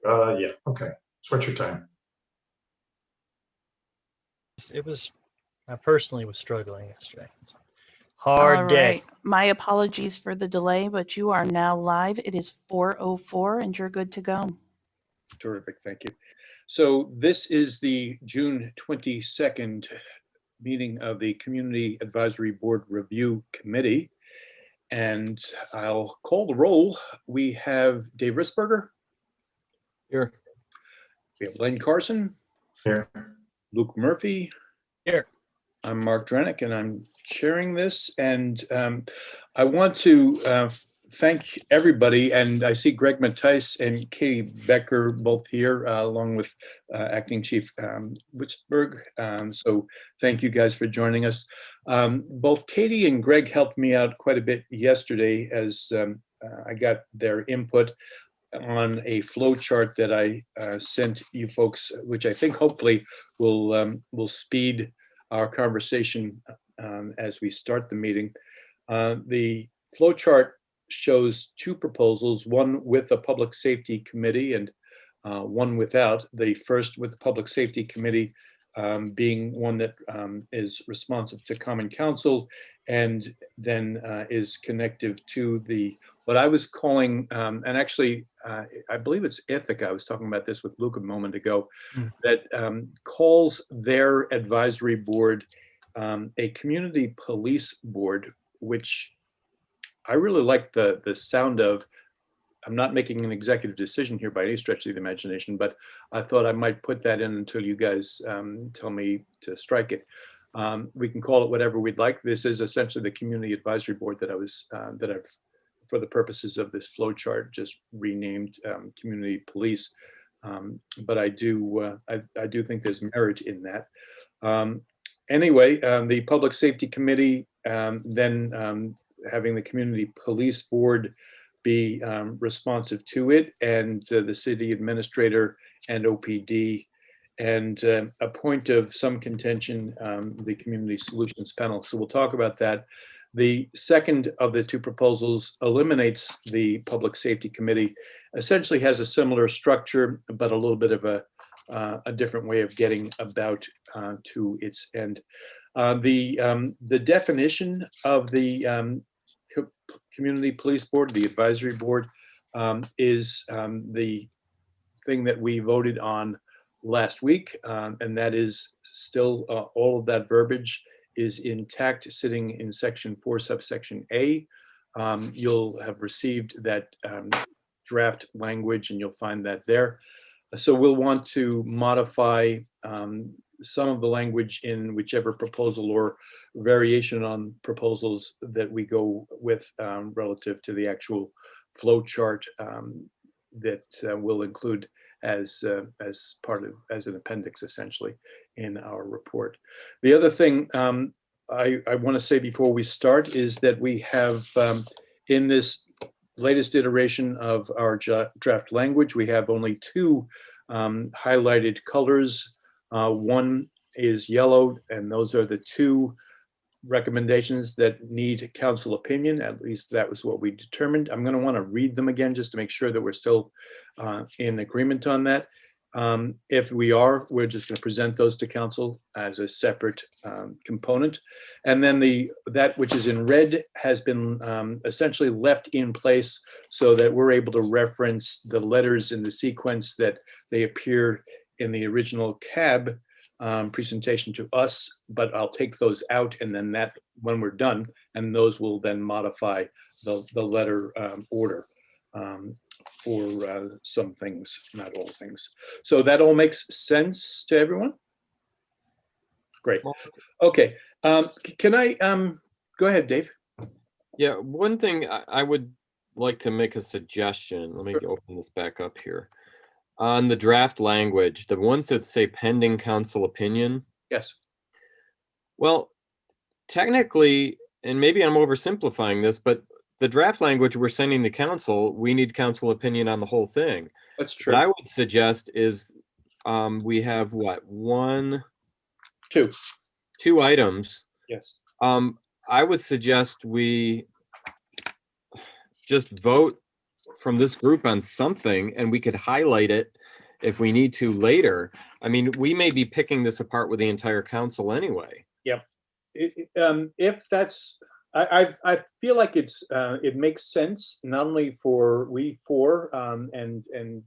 Yeah, okay. So what's your time? It was, I personally was struggling yesterday. All Hard day. right. My apologies for the delay, but you are now live. It is 4:04 and you're good to go. Terrific, thank you. So this is the June 22nd meeting of the Community Advisory Board Review Committee. And I'll call the roll. We have Dave Risberger. Here. We have Len Carson. Here. Luke Murphy. Here. I'm Mark Drenick and I'm chairing this. And I want to thank everybody. And I see Greg Mattice and Katie Becker both here, along with Acting Chief Witzberg. So thank you guys for joining us. Both Katie and Greg helped me out quite a bit yesterday as I got their input on a flow chart that I sent you folks, which I think hopefully will speed our conversation as we start the meeting. The flow chart shows two proposals, one with a public safety committee and one without. The first with the public safety committee being one that is responsive to Common Council and then is connective to the what I was calling, and actually, I believe it's Ithaca, I was talking about this with Luke a moment ago, that calls their advisory board a community police board, which I really like the sound of. I'm not making an executive decision here by any stretch of the imagination, but I thought I might put that in until you guys tell me to strike it. We can call it whatever we'd like. This is essentially the community advisory board that I've, for the purposes of this flow chart, just renamed community police. But I do think there's merit in that. Anyway, the public safety committee then having the community police board be responsive to it, and the city administrator and OPD, and a point of some contention, the community solutions panel. So we'll talk about that. The second of the two proposals eliminates the public safety committee, essentially has a similar structure, but a little bit of a different way of getting about to its end. The definition of the community police board, the advisory board, is the thing that we voted on last week, and that is still all of that verbiage is intact, sitting in section 4, subsection A. You'll have received that draft language and you'll find that there. So we'll want to modify some of the language in whichever proposal or variation on proposals that we go with relative to the actual flow chart that we'll include as part of, as an appendix essentially in our report. The other thing I want to say before we start is that we have in this latest iteration of our draft language, we have only two highlighted colors. One is yellow, and those are the two recommendations that need council opinion. At least that was what we determined. I'm going to want to read them again just to make sure that we're still in agreement on that. If we are, we're just going to present those to council as a separate component. And then that which is in red has been essentially left in place so that we're able to reference the letters in the sequence that they appear in the original CAB presentation to us, but I'll take those out, and then that, when we're done, and those will then modify the letter order for some things, not all things. So that all makes sense to everyone? Great. Okay. Can I go ahead, Dave? Yeah, one thing I would like to make a suggestion. Let me open this back up here. On the draft language, the ones that say pending council opinion. Yes. Well, technically, and maybe I'm oversimplifying this, but the draft language we're sending to council, we need council opinion on the whole thing. That's true. What I would suggest is we have what, two items. Yes. I would suggest we just vote from this group on something, and we could highlight it if we need to later. I mean, we may be picking this apart with the entire council anyway. If that's, I feel like it makes sense, not only for we four and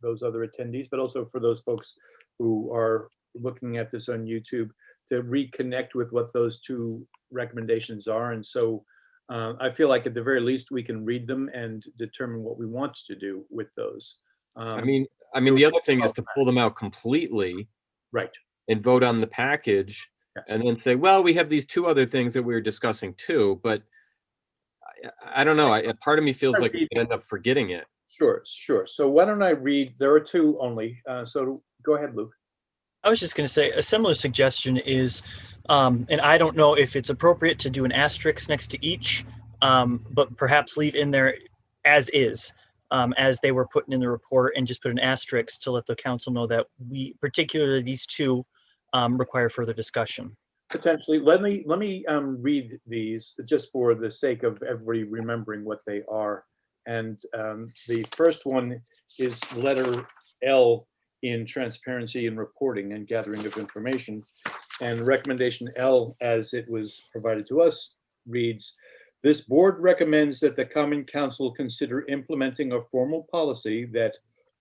those other attendees, but also for those folks who are looking at this on YouTube, to reconnect with what those two recommendations are. And so I feel like at the very least we can read them and determine what we want to do with those. I mean, the other thing is to pull them out completely, right, and vote on the package. Yes. And then say, well, we have these two other things that we were discussing too, but I don't know. Part of me feels like we could end up forgetting it. Sure. So why don't I read? There are two only. So go ahead, Luke. I was just going to say a similar suggestion is, and I don't know if it's appropriate to do an asterisk next to each, but perhaps leave in there as is, as they were put in the report, and just put an asterisk to let the council know that we, particularly these two, require further discussion. Potentially. Let me read these just for the sake of everybody remembering what they are. And the first one is letter L in transparency and reporting and gathering of information. And recommendation L, as it was provided to us, reads, this board recommends that the Common Council consider implementing a formal policy that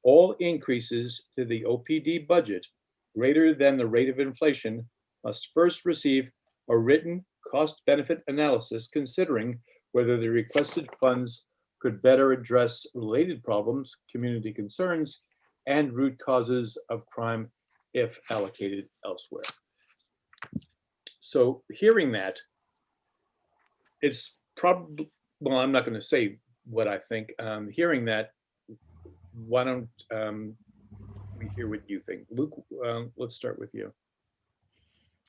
all increases to the OPD budget greater than the rate of inflation must first receive a written cost-benefit analysis considering whether the requested funds could better address related problems, community concerns, and root causes of crime if allocated elsewhere. So hearing that, it's probably, well, I'm not going to say what I think. Hearing that, why don't we hear what you think? Luke, let's start with you.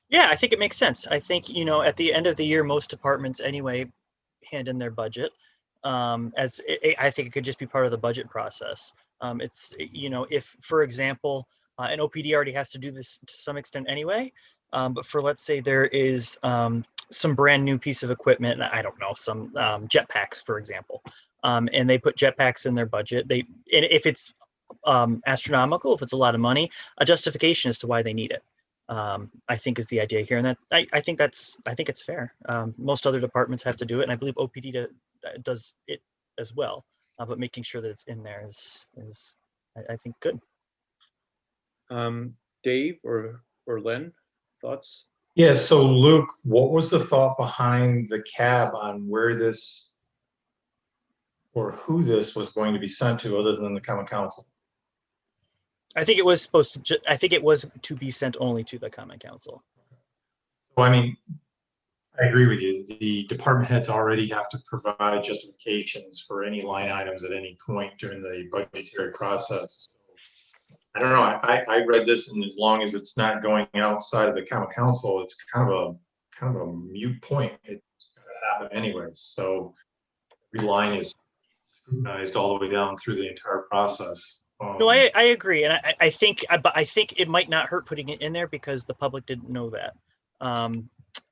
Yeah, I think it makes sense. I think, at the end of the year, most departments anyway hand in their budget. I think it could just be part of the budget process. It's, if, for example, an OPD already has to do this to some extent anyway, but for, let's say there is some brand new piece of equipment, I don't know, some jetpacks, for example, and they put jetpacks in their budget. And if it's astronomical, if it's a lot of money, a justification as to why they need it, I think is the idea here. And that I think it's fair. Most other departments have to do it, and I believe OPD does it as well. But making sure that it's in there is I think good. Dave or Len, thoughts? Yeah, so Luke, what was the thought behind the cab on where this or who this was going to be sent to other than the Common Council? I think it was supposed to. I think it was to be sent only to the Common Council. Well, I mean, I agree with you. The department heads already have to provide justifications for any line items at any point during the budgetary process. I don't know. I read this, and as long as it's not going outside of the Common Council, it's kind of a mute point. It's going to happen anyways. So every line is scrutinized all the way down through the entire process. No, I agree, and I think it might not hurt putting it in there because the public didn't know that.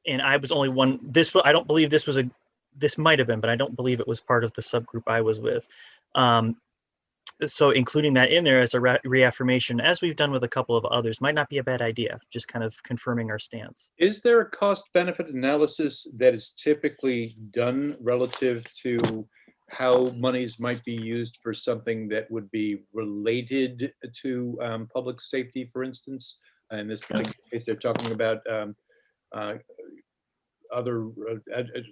And I was only one. I don't believe this was this might have been, but I don't believe it was part of the subgroup I was with. So including that in there as a reaffirmation, as we've done with a couple of others, might not be a bad idea. Just kind of confirming our stance. Is there a cost-benefit analysis that is typically done relative to how monies might be used for something that would be related to public safety, for instance? In this particular case, they're talking about other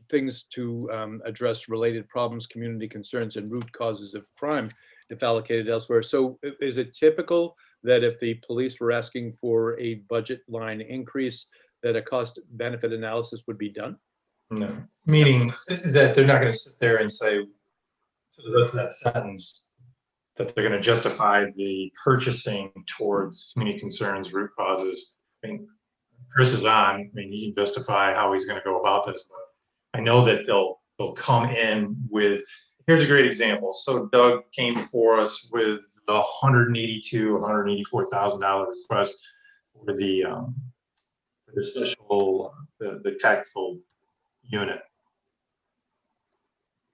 things to address related problems, community concerns, and root causes of crime if allocated elsewhere. So is it typical that if the police were asking for a budget line increase, that a cost benefit analysis would be done? No, meaning that they're not going to sit there and say to the rest of that sentence that they're going to justify the purchasing towards community concerns, root causes. I mean, Chris is on. I mean, he can justify how he's going to go about this, but I know that they'll come in with. Here's a great example. So Doug came before us with the $184,000 request for the special, the tactical unit.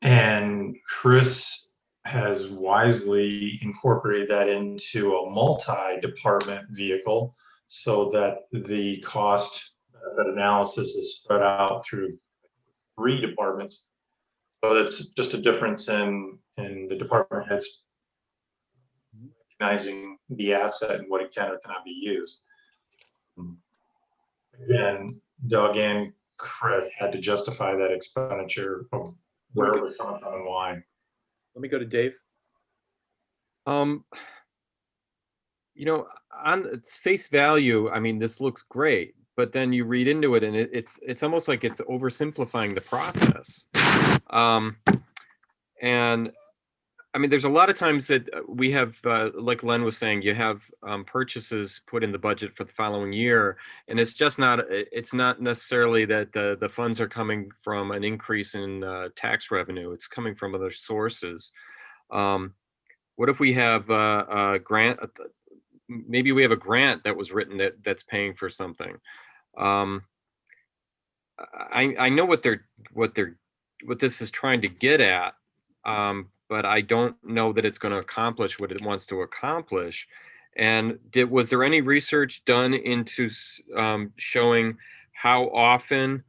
And Chris has wisely incorporated that into a multi-department vehicle so that the cost benefit analysis is spread out through 3 departments. So that's just a difference in the department heads recognizing the asset and what it can or cannot be used. Again, Doug and Chris had to justify that expenditure of where it was coming from and why. Let me go to Dave. You know, on its face value, I mean, this looks great, but then you read into it and it's almost like it's oversimplifying the process. And I mean, there's a lot of times that we have, like Len was saying, you have purchases put in the budget for the following year, and it's not necessarily that the funds are coming from an increase in tax revenue. It's coming from other sources. What if we have a grant? Maybe we have a grant that was written that's paying for something. I know what this is trying to get at. But I don't know that it's going to accomplish what it wants to accomplish. And was there any research done into showing how often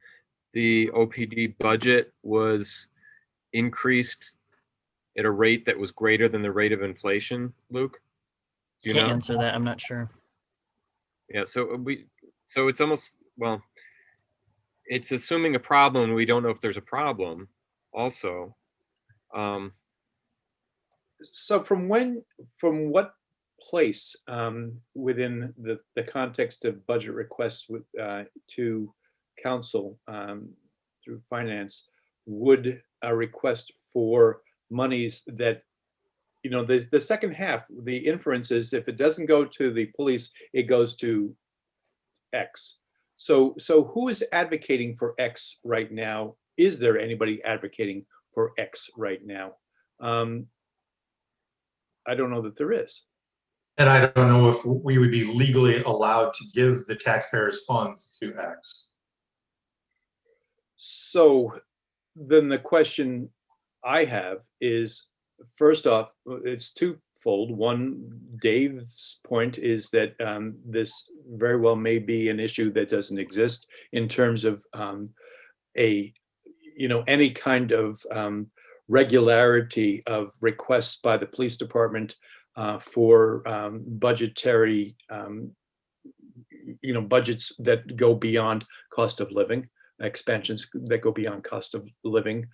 the OPD budget was increased at a rate that was greater than the rate of inflation, Luke? Do you Can't know? answer that. I'm not sure. Yeah, so it's almost, well, it's assuming a problem. We don't know if there's a problem also. So from what place within the context of budget requests to council through finance would a request for monies that, you know, the second half, the inference is if it doesn't go to the police, it goes to X. So who is advocating for X right now? Is there anybody advocating for X right now? I don't know that there is. And I don't know if we would be legally allowed to give the taxpayers funds to X. So then the question I have is, first off, it's twofold. One, Dave's point is that this very well may be an issue that doesn't exist in terms of any kind of regularity of requests by the police department for budgetary, budgets that go beyond cost of living, expansions that go beyond cost of living.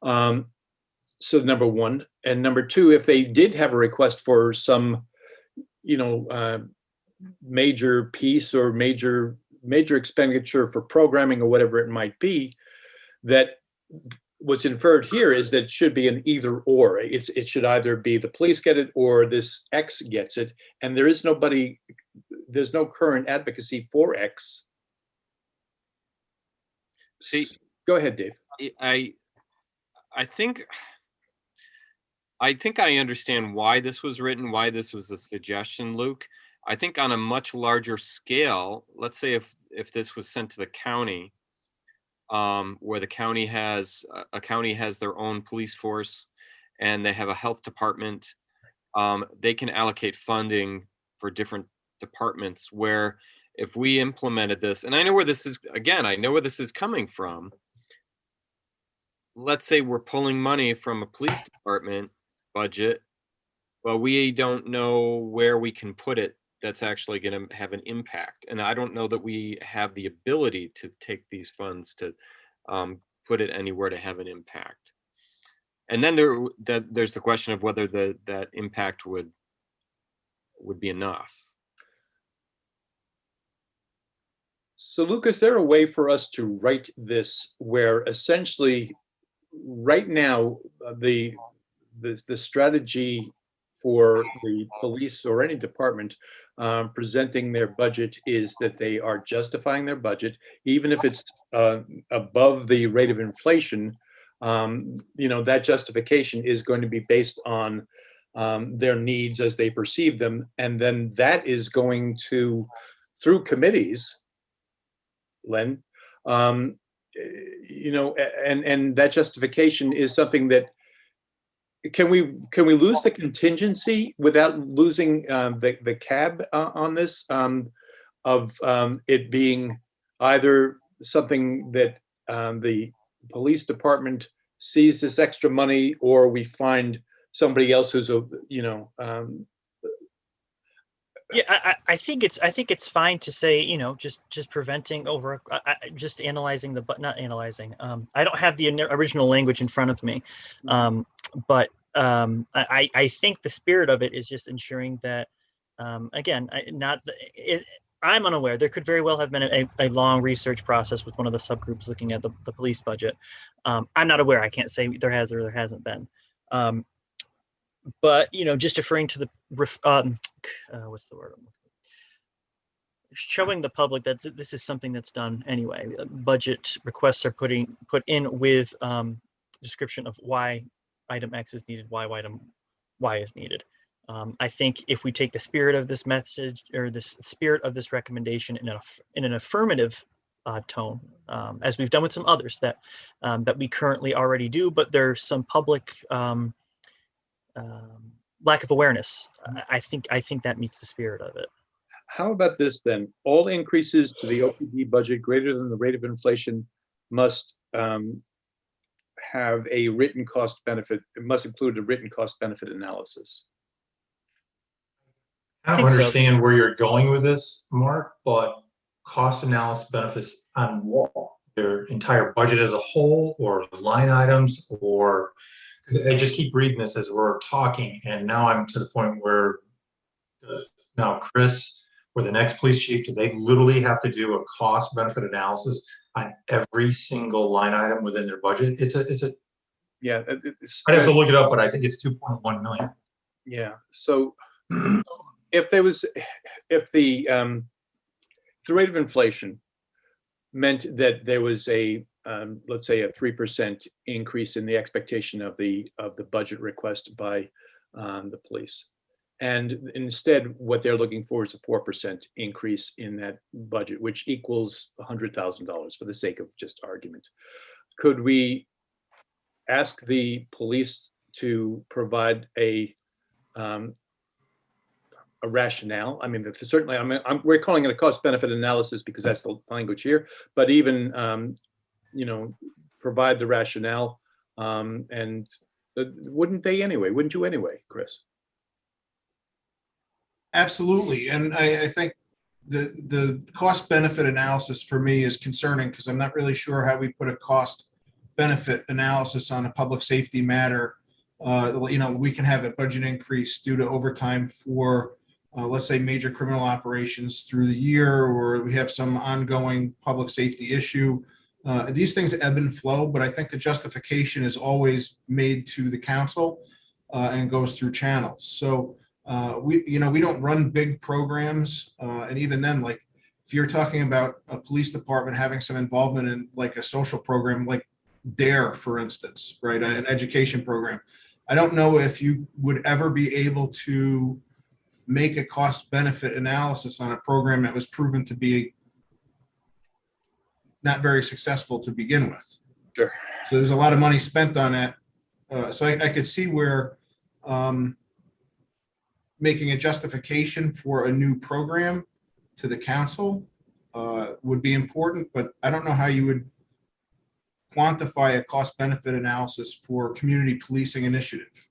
So number one. And number two, if they did have a request for some, major piece or major expenditure for programming or whatever it might be, that what's inferred here is that it should be an either or. It should either be the police get it or this X gets it. And there's no current advocacy for X. See, go ahead, Dave. I think I understand why this was written, why this was a suggestion, Luke. I think on a much larger scale, let's say if this was sent to the county, where a county has their own police force and they have a health department, they can allocate funding for different departments, where if we implemented this, and I know where this is coming from. Let's say we're pulling money from a police department budget, but we don't know where we can put it that's actually going to have an impact. And I don't know that we have the ability to take these funds to put it anywhere to have an impact. And then there's the question of whether that impact would be enough. So Luke, is there a way for us to write this where essentially right now the strategy for the police or any department presenting their budget is that they are justifying their budget, even if it's above the rate of inflation. That justification is going to be based on their needs as they perceive them, and then that is going to, through committees, Len, and that justification is something that can we lose the contingency without losing the cab on this, of it being either something that the police department sees this extra money, or we find somebody else who's a, Yeah, I think it's fine to say, just preventing over, just analyzing but not analyzing. I don't have the original language in front of me, but I think the spirit of it is just ensuring that, again, I'm unaware. There could very well have been a long research process with one of the subgroups looking at the police budget. I'm not aware. I can't say there has or there hasn't been. But just referring to the what's the word? Showing the public that this is something that's done anyway. Budget requests are put in with description of why item X is needed, why item Y is needed. I think if we take the spirit of this message, or the spirit of this recommendation in an affirmative tone, as we've done with some others that we currently already do, but there's some public lack of awareness. I think that meets the spirit of it. How about this then? All increases to the OPD budget greater than the rate of inflation must have a written cost benefit. It must include a written cost benefit analysis. I don't understand where you're going with this, Mark, but cost analysis benefits on what? Their entire budget as a whole, or line items, or I just keep reading this as we're talking, and now I'm to the point where now Chris or the next police chief, do they literally have to do a cost benefit analysis on every single line item within their budget? Yeah, I'd have to look it up, but I think it's 2.1 million. Yeah. So if the rate of inflation meant that there was a let's say a 3% increase in the expectation of the budget request by the police, and instead what they're looking for is a 4% increase in that budget, which equals $100,000 for the sake of just argument. Could we ask the police to provide a rationale? I mean, certainly, we're calling it a cost benefit analysis because that's the language here, but even provide the rationale, and wouldn't you anyway, Chris? Absolutely. And I think the cost benefit analysis for me is concerning, because I'm not really sure how we put a cost benefit analysis on a public safety matter. We can have a budget increase due to overtime for let's say major criminal operations through the year, or we have some ongoing public safety issue. These things ebb and flow, but I think the justification is always made to the council and goes through channels. So we don't run big programs, and even then, like if you're talking about a police department having some involvement in like a social program, like DARE, for instance, right, an education program, I don't know if you would ever be able to make a cost benefit analysis on a program that was proven to be not very successful to begin with. Sure. So there's a lot of money spent on that. So I could see where making a justification for a new program to the council would be important, but I don't know how you would quantify a cost benefit analysis for community policing initiative.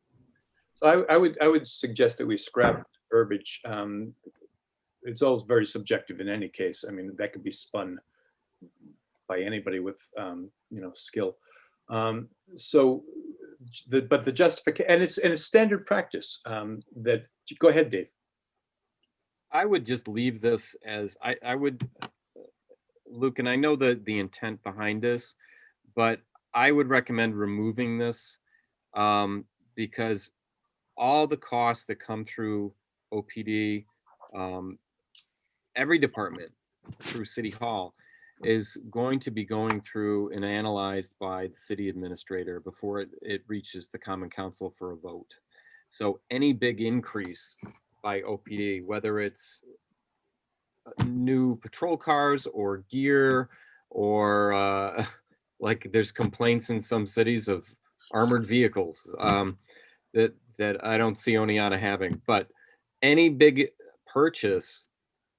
So I would suggest that we scrap verbiage. It's always very subjective in any case. I mean, that could be spun by anybody with skill. But the justification, and it's standard practice that. Go ahead, Dave. I would just leave this as I would, Luke, and I know the intent behind this, but I would recommend removing this because all the costs that come through OPD, every department through City Hall is going to be going through and analyzed by the city administrator before it reaches the Common Council for a vote. So any big increase by OPD, whether it's new patrol cars or gear, or like there's complaints in some cities of armored vehicles, that I don't see Oneonta having, but any big purchase,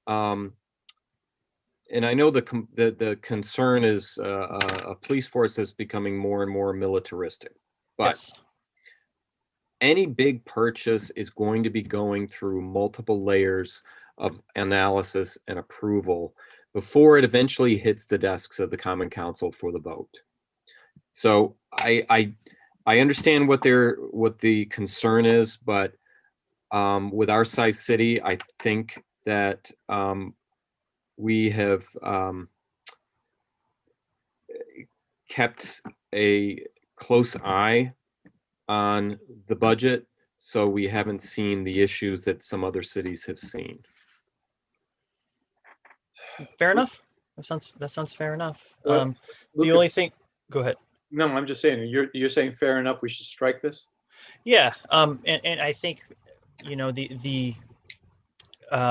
and I know the concern is a police force that's becoming more and more militaristic, but Yes. any big purchase is going to be going through multiple layers of analysis and approval before it eventually hits the desks of the Common Council for the vote. So I understand what the concern is, but with our size city, I think that we have kept a close eye on the budget, so we haven't seen the issues that some other cities have seen. Fair enough. That sounds fair enough. Well, The Lucas- only thing, go ahead. No, I'm just saying, you're saying fair enough, we should strike this? Yeah, and I think, you know, the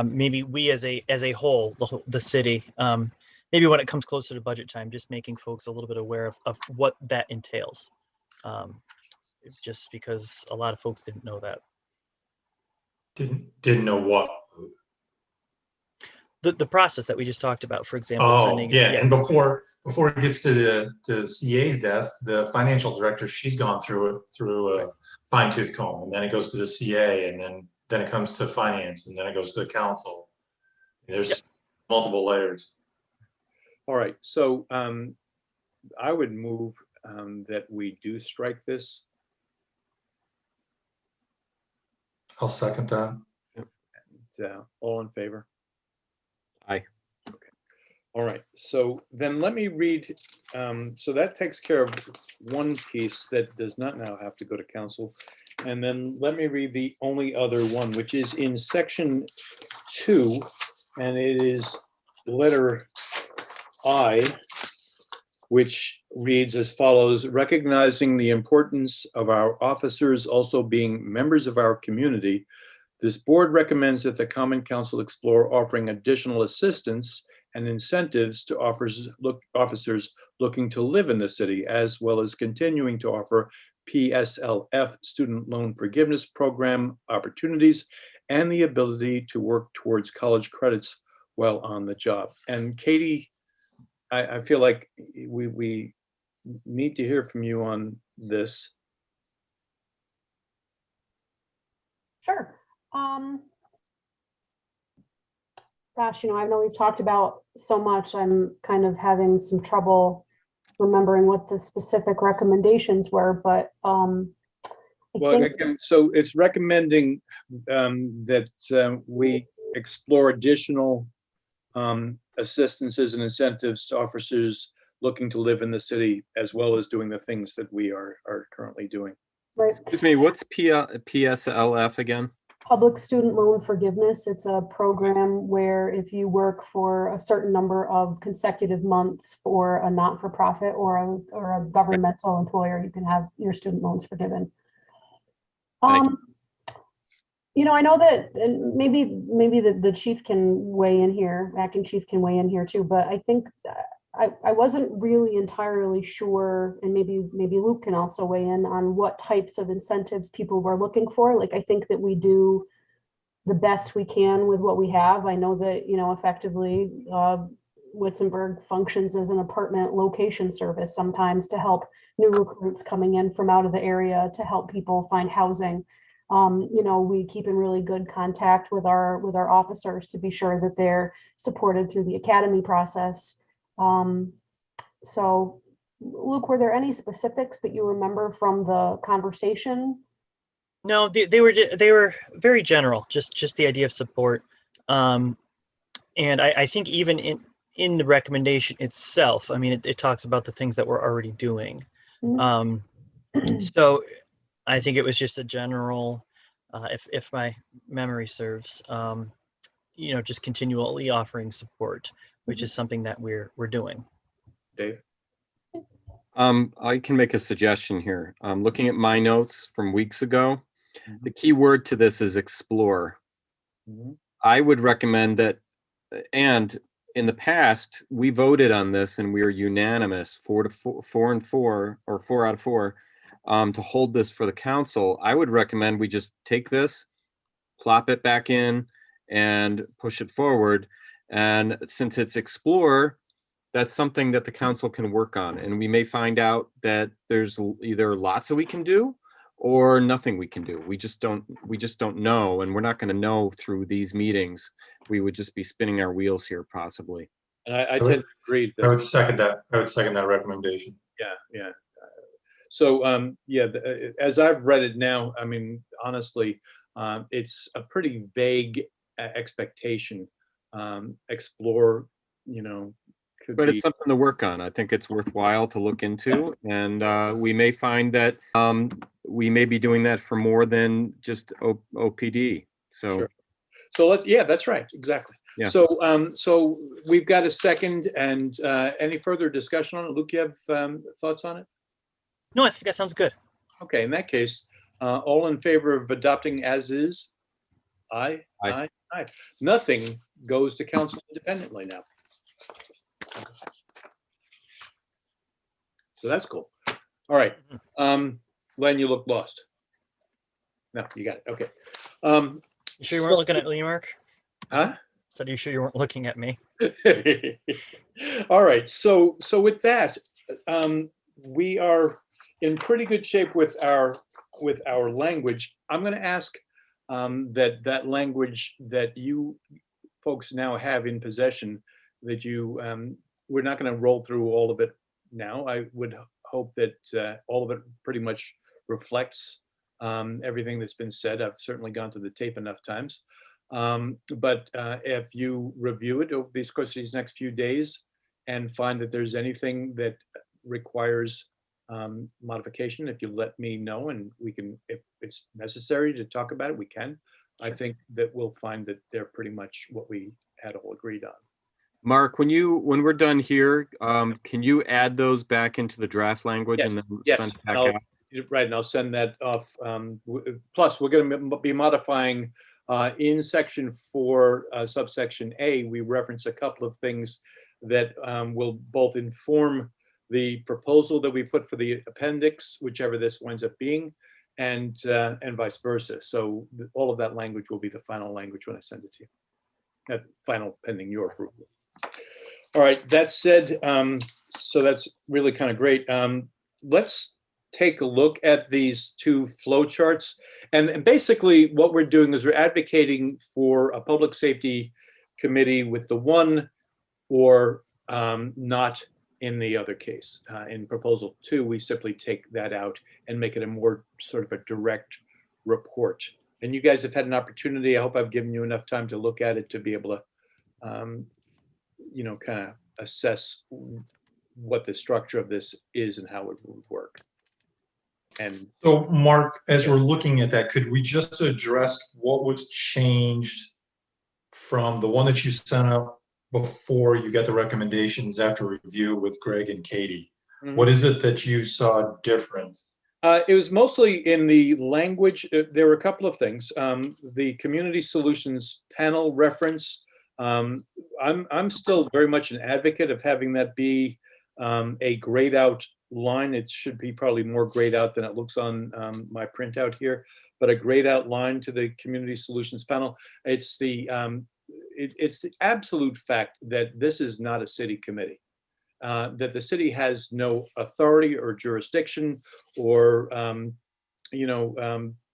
maybe we as a whole, the city, maybe when it comes closer to budget time, just making folks a little bit aware of what that entails. Just because a lot of folks didn't know that. Didn't know what. The process that we just talked about, for example, Oh, sending. yeah, and before it gets to the CA's desk, the financial director, she's gone through a fine tooth comb, and then it goes to the CA, and then it comes to finance, and then it goes to the council. There's multiple layers. All right, so I would move that we do strike this. I'll second that. All in favor? Aye. Okay. All right, so then let me read, so that takes care of one piece that does not now have to go to council. And then let me read the only other one, which is in section 2, and it is letter I, which reads as follows: recognizing the importance of our officers also being members of our community, this board recommends that the Common Council explore offering additional assistance and incentives to officers looking to live in the city, as well as continuing to offer PSLF student loan forgiveness program opportunities and the ability to work towards college credits while on the job. And Katie, I feel like we need to hear from you on this. Sure. Gosh, I know we've talked about so much, I'm kind of having some trouble remembering what the specific recommendations were, but I Well, think, again, so it's recommending that we explore additional assistances and incentives to officers looking to live in the city, as well as doing the things that we are currently doing. right, Excuse me, what's PSLF again? public student loan forgiveness, it's a program where if you work for a certain number of consecutive months for a not-for-profit or a governmental employer, you can have your student loans forgiven. Thank you. I know that, and maybe the chief can weigh in here, acting chief can weigh in here too, but I think I wasn't really entirely sure, and maybe Luke can also weigh in on what types of incentives people were looking for. Like, I think that we do the best we can with what we have. I know that, effectively, Witzenberg functions as an apartment location service sometimes to help new recruits coming in from out of the area, to help people find housing. We keep in really good contact with our officers to be sure that they're supported through the academy process. So Luke, were there any specifics that you remember from the conversation? No, they were very general, just the idea of support. And I think even in the recommendation itself, I mean, it talks about the things that we're already doing. So I think it was just a general, if my memory serves, just continually offering support, which is something that we're doing. Dave? I can make a suggestion here. Looking at my notes from weeks ago, the key word to this is explore. I would recommend that, and in the past, we voted on this and we were unanimous, 4 out of 4. to hold this for the council, I would recommend we just take this, plop it back in, and push it forward. And since it's explore, that's something that the council can work on. And we may find out that there's either lots that we can do or nothing we can do. We just don't know. And we're not going to know through these meetings. We would just be spinning our wheels here possibly. And I tend to agree. I would second that. I would second that recommendation. Yeah. So, yeah, as I've read it now, I mean, honestly, it's a pretty vague expectation. Explore, could But be. it's something to work on. I think it's worthwhile to look into, and we may find that we may be doing that for more than just OPD. So, Sure. So yeah, that's right, exactly. Yeah. So we've got a second, and any further discussion on it? Luke, you have thoughts on it? No, I think that sounds good. Okay, in that case, all in favor of adopting as is? Aye. Aye. Nothing goes to council independently now. So that's cool. All right. Len, you look lost. No, you got it. Okay. You sure you weren't looking at me, Mark? Huh? Said you sure you weren't looking at me? All right. So with that, we are in pretty good shape with our language. I'm going to ask that language that you folks now have in possession, that you we're not going to roll through all of it now. I would hope that all of it pretty much reflects everything that's been said. I've certainly gone to the tape enough times. But if you review it over the course of these next few days and find that there's anything that requires modification, if you let me know, and we can, if it's necessary to talk about it, we can. I think that we'll find that they're pretty much what we had all agreed on. Mark, when we're done here, can you add those back into the draft language and then send it back out? Right, and I'll send that off. Plus, we're going to be modifying in section 4, subsection A. We reference a couple of things that will both inform the proposal that we put for the appendix, whichever this winds up being, and vice versa. So all of that language will be the final language when I send it to you. Final pending your approval. All right, that said, so that's really kind of great. Let's take a look at these two flow charts. And basically what we're doing is we're advocating for a public safety committee with the one or not in the other case. In proposal 2, we simply take that out and make it a more sort of a direct report. And you guys have had an opportunity. I hope I've given you enough time to look at it to be able to kind of assess what the structure of this is and how it would work. And so, Mark, as we're looking at that, could we just address what was changed from the one that you sent out before you got the recommendations after review with Greg and Katie? Mm-hmm. What is it that you saw different? It was mostly in the language. There were a couple of things. The community solutions panel reference. I'm still very much an advocate of having that be a grayed out line. It should be probably more grayed out than it looks on my printout here, but a grayed out line to the community solutions panel. It's the absolute fact that this is not a city committee, that the city has no authority or jurisdiction or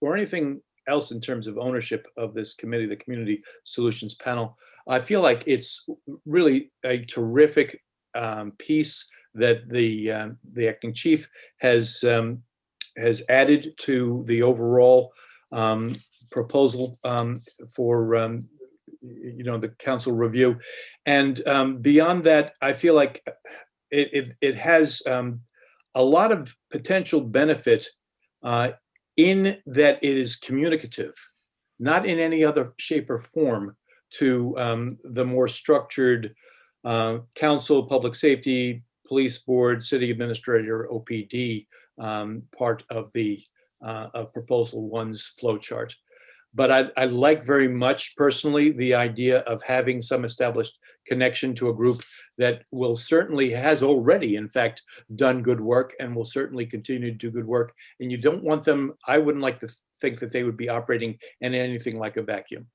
anything else in terms of ownership of this committee, the community solutions panel. I feel like it's really a terrific piece that the acting chief has added to the overall proposal for the council review. And beyond that, I feel like it has a lot of potential benefit in that it is communicative, not in any other shape or form, to the more structured council, public safety, police board, city administrator, OPD part of the of proposal 1's flow chart. But I like very much personally the idea of having some established connection to a group that will certainly has already, in fact, done good work and will certainly continue to do good work. And you don't want them, I wouldn't like to think that they would be operating in anything like a vacuum.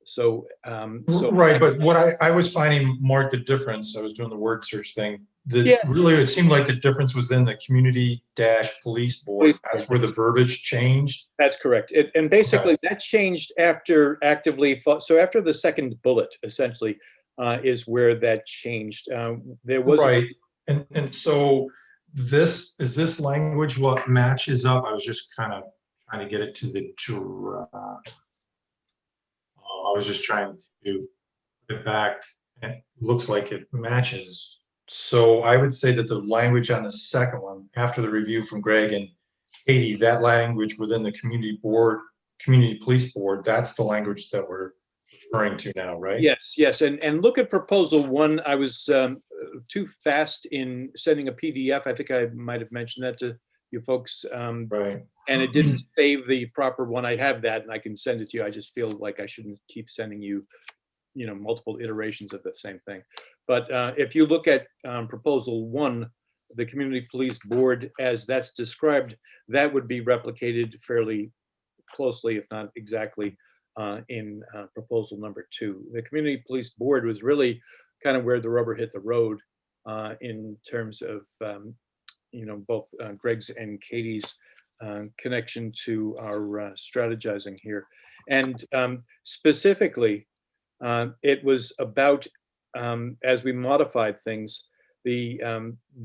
So, Right, but what I was finding, Mark, the difference, I was doing the word search thing, Yeah. really, it seemed like the difference was in the community-police board. Police That's board. where the verbiage changed. That's correct. And basically that changed after actively fought. So after the second bullet, essentially, is where that changed. There was Right, and so this language what matches up? I was just kind of trying to get it to the I was just trying to put it back, and it looks like it matches. So I would say that the language on the second one, after the review from Greg and Katie, that language within the community police board, that's the language that we're referring to now, right? Yes, yes. And look at proposal one. I was too fast in sending a PDF. I think I might have mentioned that to you folks. Right. And it didn't save the proper one. I have that and I can send it to you. I just feel like I shouldn't keep sending you, multiple iterations of the same thing. But if you look at proposal one, the community police board as that's described, that would be replicated fairly closely, if not exactly, in proposal number two. The community police board was really kind of where the rubber hit the road in terms of, both Greg's and Katie's connection to our strategizing here. And specifically, it was about, as we modified things, the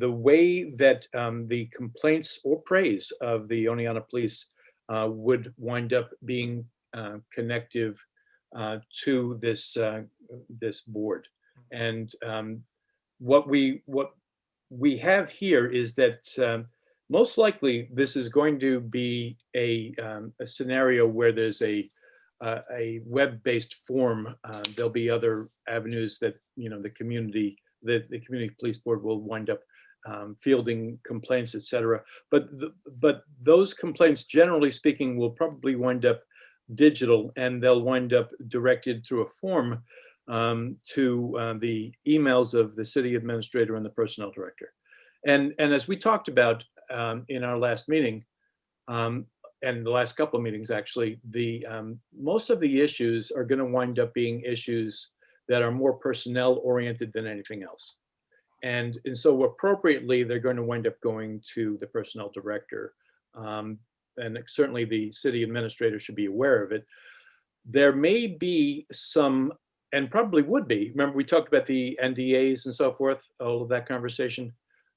way that the complaints or praise of the Oneonta Police would wind up being connective to this this board. And what we have here is that most likely this is going to be a scenario where there's a web-based form. There'll be other avenues that the community police board will wind up fielding complaints, etc. But those complaints, generally speaking, will probably wind up digital, and they'll wind up directed through a form to the emails of the city administrator and the personnel director. And as we talked about in our last meeting, and the last couple of meetings actually, the most of the issues are going to wind up being issues that are more personnel oriented than anything else. And so appropriately, they're going to wind up going to the personnel director. And certainly the city administrator should be aware of it. There may be some, and probably would be, remember we talked about the NDAs and so forth, all of that conversation.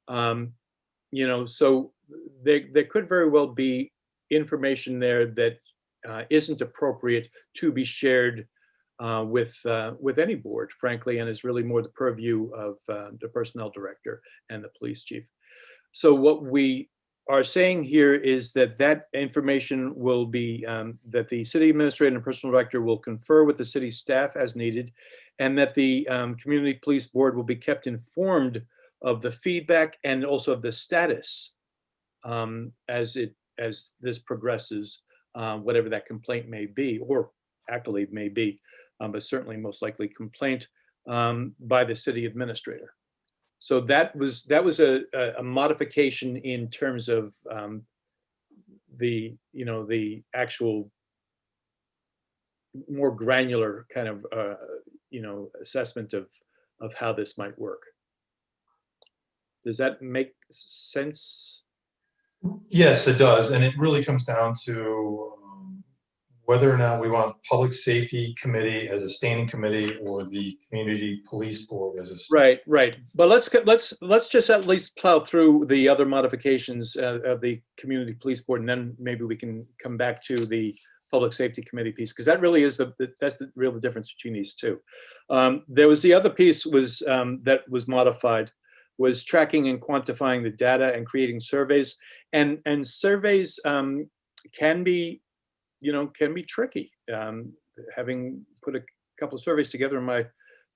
So there could very well be information there that isn't appropriate to be shared with any board, frankly, and is really more the purview of the personnel director and the police chief. So what we are saying here is that information will be, that the city administrator and personnel director will confer with the city staff as needed, and that the community police board will be kept informed of the feedback and also of the status as this progresses, whatever that complaint may be or accolade may be, but certainly most likely complaint by the city administrator. So that was a modification in terms of the actual more granular kind of assessment of how this might work. Does that make sense? Yes, it does. And it really comes down to whether or not we want public safety committee as a standing committee or the community police board as a right. But let's just at least plow through the other modifications of the community police board, and then maybe we can come back to the public safety committee piece, because that really is that's the real difference between these two. There was the other piece was that was modified, was tracking and quantifying the data and creating surveys, and surveys can be tricky. Having put a couple of surveys together in my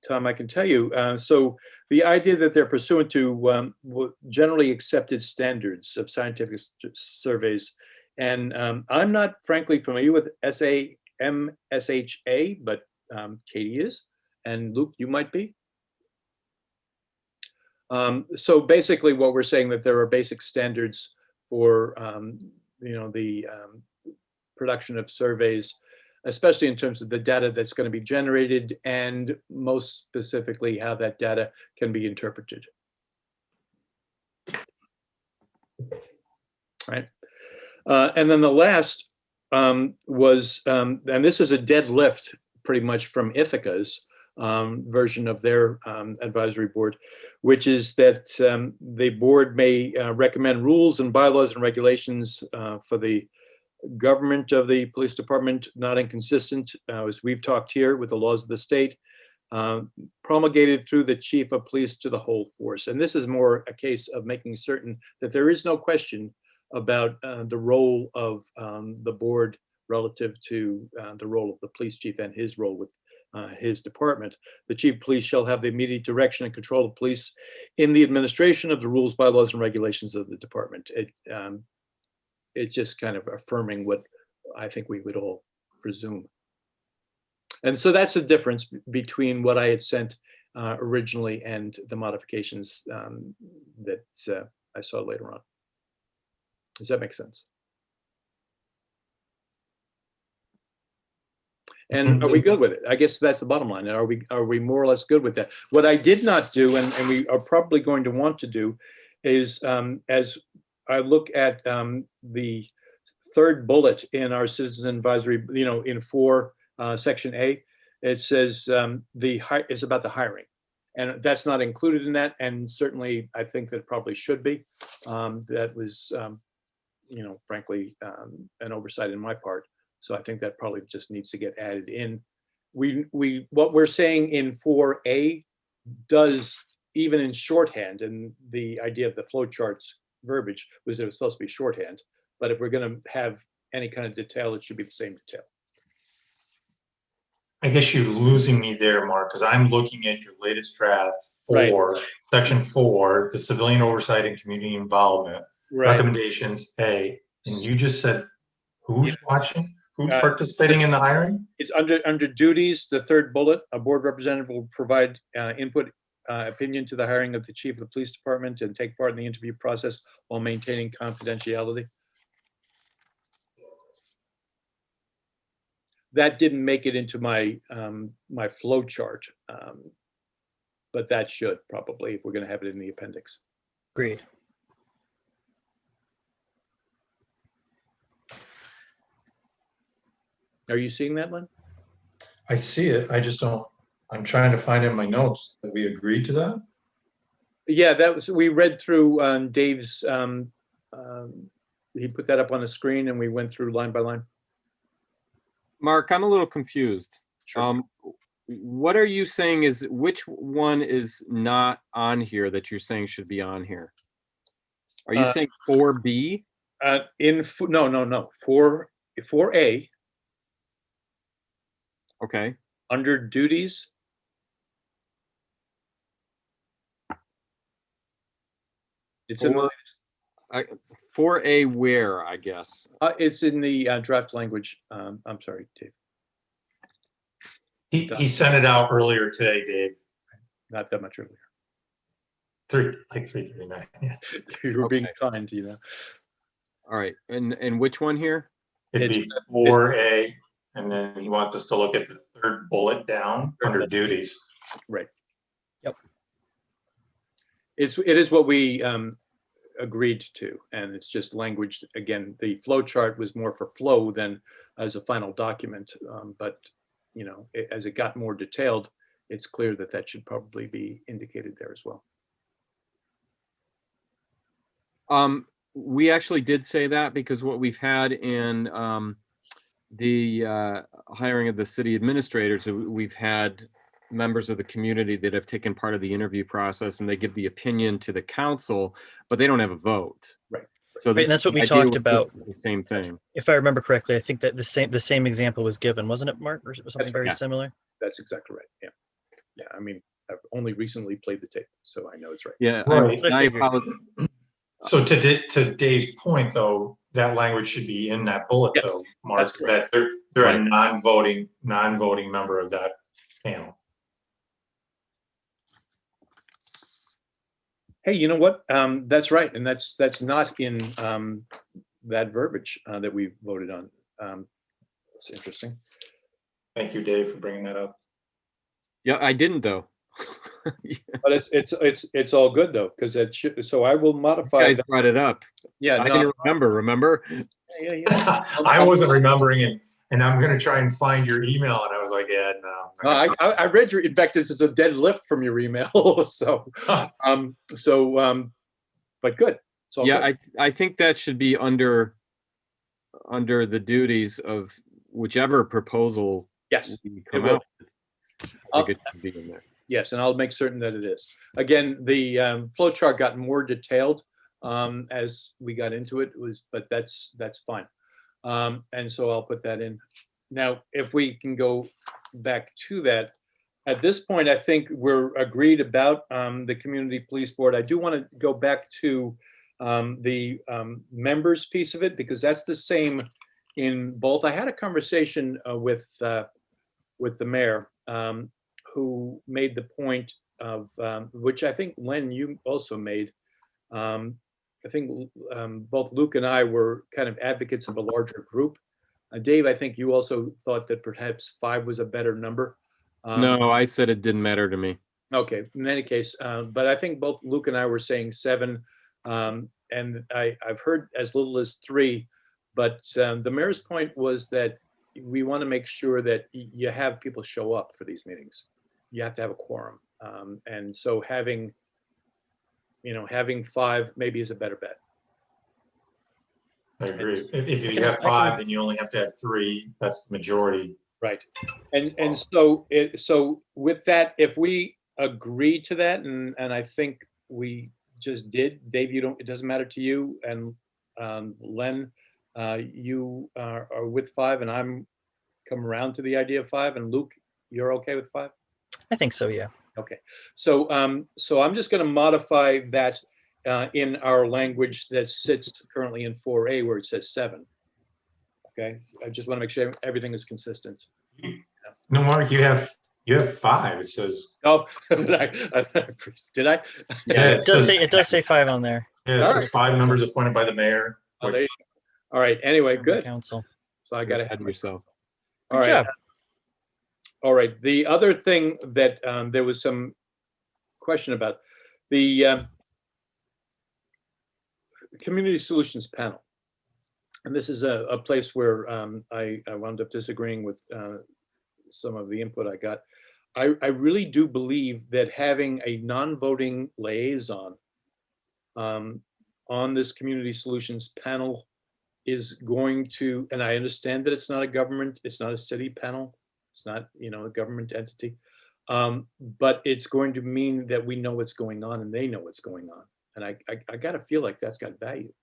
time, I can tell you. So the idea that they're pursuant to generally accepted standards of scientific surveys, and I'm not frankly familiar with SAIS, MSHA, but Katie is, and Luke, you might be. So basically what we're saying that there are basic standards for, the production of surveys, especially in terms of the data that's going to be generated and most specifically how that data can be interpreted. Right. And then the last was, and this is a dead lift pretty much from Ithaca's version of their advisory board, which is that the board may recommend rules and bylaws and regulations for the government of the police department, not inconsistent, as we've talked here, with the laws of the state, promulgated through the chief of police to the whole force. And this is more a case of making certain that there is no question about the role of the board relative to the role of the police chief and his role with his department. The chief of police shall have the immediate direction and control of police in the administration of the rules, bylaws, and regulations of the department. It's just kind of affirming what I think we would all presume. And so that's the difference between what I had sent originally and the modifications that I saw later on. Does that make sense? And are we good with it? I guess that's the bottom line. Are we more or less good with that? What I did not do, and we are probably going to want to do, is as I look at the third bullet in our citizen advisory, in 4 section A, it says it's about the hiring, and that's not included in that. And certainly, I think that it probably should be. That was, frankly, an oversight in my part. So I think that probably just needs to get added in. What we're saying in 4A does, even in shorthand, and the idea of the flow charts verbiage was that it was supposed to be shorthand. But if we're going to have any kind of detail, it should be the same detail. I guess you're losing me there, Mark, because I'm looking at your latest draft for section 4, the civilian oversight and community involvement, recommendations A, and you just said, who's watching? Who's participating in the hiring? It's under duties, the third bullet. A board representative will provide input, opinion to the hiring of the chief of the police department and take part in the interview process while maintaining confidentiality. That didn't make it into my my flow chart, but that should probably, if we're going to have it in the appendix. Agreed. Are you seeing that, Lynn? I see it. I just don't. I'm trying to find in my notes that we agreed to that. Yeah, that was, we read through Dave's. He put that up on the screen, and we went through line by line. Mark, I'm a little confused. Sure. What are you saying is, which one is not on here that you're saying should be on here? Are you saying 4B? No. 4A. Okay. Under duties. It's in the 4A where, I guess? it's in the draft language. I'm sorry, Dave. He sent it out earlier today, Dave. Not that much earlier. 3:39. Yeah. You were being kind, All right, and which one here? It'd be 4A, and then he wants us to look at the third bullet down under duties. Right. Yep. It is what we agreed to, and it's just language. Again, the flow chart was more for flow than as a final document, but as it got more detailed, it's clear that that should probably be indicated there as well. We actually did say that because what we've had in the hiring of the city administrators, we've had members of the community that have taken part of the interview process, and they give the opinion to the council, but they don't have a vote. Right. So Right, and that's what we talked about. The same thing. If I remember correctly, I think that the same example was given, wasn't it, Mark, or something very similar? That's exactly right. Yeah. I mean, I've only recently played the tape, so I know it's right. Yeah. Right. So to Dave's point, though, that language should be in that bullet, Yeah, though, Mark, that's that they're Right. a non-voting member of that panel. Hey, you know what? That's right, and that's not in that verbiage that we voted on. That's interesting. Thank you, Dave, for bringing that up. Yeah, I didn't though. But it's all good though, because it should, so I will You modify guys that. brought it up. Yeah, I no, didn't remember? yeah. I wasn't remembering it, and I'm gonna try and find your email, and I was like, yeah, no. No, I read your, in fact, this is a dead lift from your email. So, but good. It's all Yeah, good. I think that should be under the duties of whichever proposal Yes, we it come will. out with. I think it should be in there. Yes, and I'll make certain that it is. Again, the flow chart got more detailed as we got into it. But that's fine. And so I'll put that in. Now, if we can go back to that, at this point, I think we're agreed about the community police board. I do want to go back to the members piece of it, because that's the same in both. I had a conversation with the mayor, who made the point of, which I think, Len, you also made. I think both Luke and I were kind of advocates of a larger group. Dave, I think you also thought that perhaps 5 was a better number. No, I said it didn't matter to me. Okay, in any case, but I think both Luke and I were saying 7, and I've heard as little as 3, but the mayor's point was that we want to make sure that you have people show up for these meetings. You have to have a quorum, and so having 5 maybe is a better bet. I agree. If you have 5, then you only have to have 3. That's the majority. Right. And so with that, if we agree to that, and I think we just did, Dave, it doesn't matter to you, and Len, you are with 5, and I'm come around to the idea of 5, and Luke, you're okay with 5? I think so, yeah. Okay. So so I'm just going to modify that in our language that sits currently in 4A where it says 7. Okay. I just want to make sure everything is consistent. No, Mark, you have 5. It says. Oh, did I? Yeah, It does say 5 on there. Yeah, it says 5 members appointed by the mayor. Oh, there you go. All right. Anyway, From the good. council. So I got to Ahead of yourself. All Good right. job. All right. The other thing that there was some question about, the Community Solutions Panel. And this is a place where I wound up disagreeing with some of the input I got. I really do believe that having a non-voting liaison on this Community Solutions Panel is going to, and I understand that it's not a government, it's not a city panel, it's not, a government entity, but it's going to mean that we know what's going on and they know what's going on. And I gotta feel like that's got value.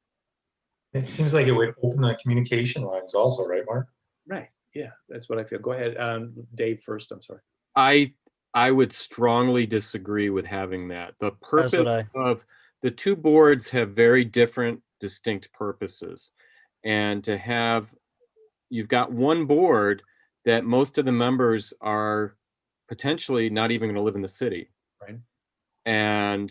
It seems like it would open the communication lines also, right, Mark? Right. Yeah, that's what I feel. Go ahead, Dave first. I'm sorry. I would strongly disagree with having that. The That's what purpose of the 2 boards have very different, distinct purposes. And to have, you've got one board that most of the members are potentially not even going to live in the city. Right. And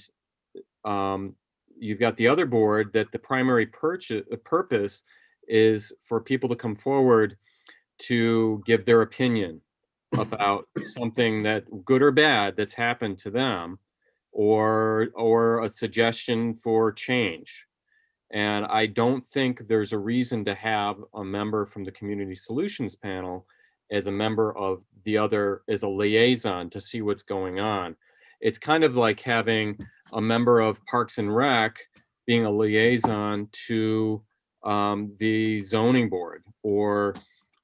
you've got the other board that the primary purpose is for people to come forward to give their opinion about something that, good or bad, that's happened to them, or a suggestion for change. And I don't think there's a reason to have a member from the Community Solutions Panel as a member of the other, as a liaison to see what's going on. It's kind of like having a member of Parks and Rec being a liaison to the zoning board or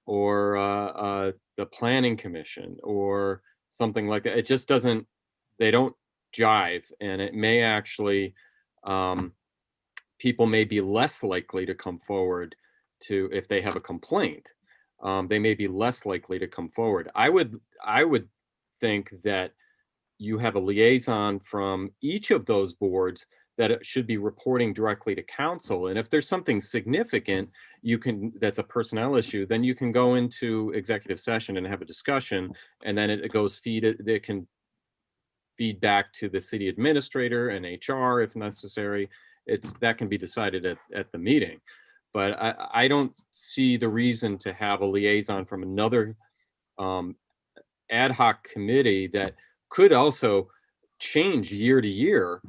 the planning commission or something like that. It just doesn't, they don't jive, and it may actually, people may be less likely to come forward to, if they have a complaint, they may be less likely to come forward. I would think that you have a liaison from each of those boards that it should be reporting directly to council. And if there's something significant, that's a personnel issue, then you can go into executive session and have a discussion, and then it can feed back to the city administrator and HR if necessary. That can be decided at the meeting. But I don't see the reason to have a liaison from another ad hoc committee that could also change year to year,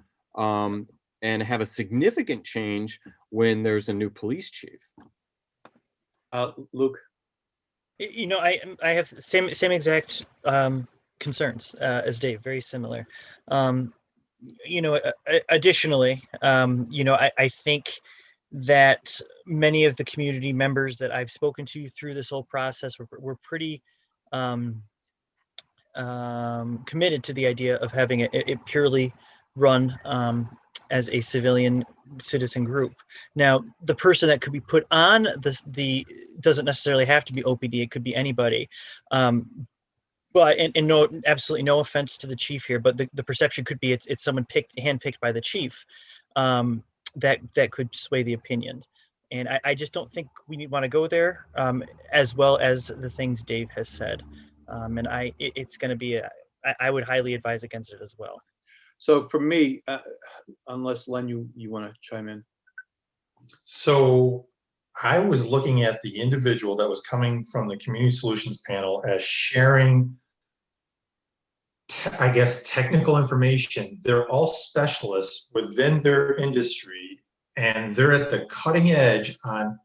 and have a significant change when there's a new police chief. Luke? You know, I have the same exact concerns as Dave, very similar. You know, additionally, you know, I think that many of the community members that I've spoken to through this whole process were pretty committed to the idea of having it purely run as a civilian citizen group. Now, the person that could be put on the doesn't necessarily have to be OPD. It could be anybody. But and no, absolutely no offense to the chief here, but the perception could be it's someone handpicked by the chief that could sway the opinion. And I just don't think we want to go there, as well as the things Dave has said. And it's going to be I would highly advise against it as well. So for me, unless Len, you want to chime in. So I was looking at the individual that was coming from the community solutions panel as sharing, I guess, technical information. They're all specialists within their industry, and they're at the cutting edge on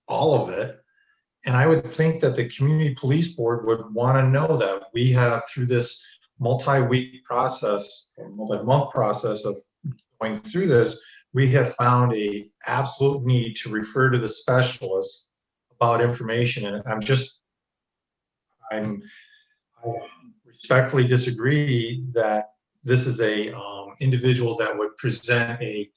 all of it. And I would think that the community police board would want to know that we have, through this multi-week process, or multi-month process of going through this, we have found a absolute need to refer to the specialists about information. And I respectfully disagree that this is a individual that would present a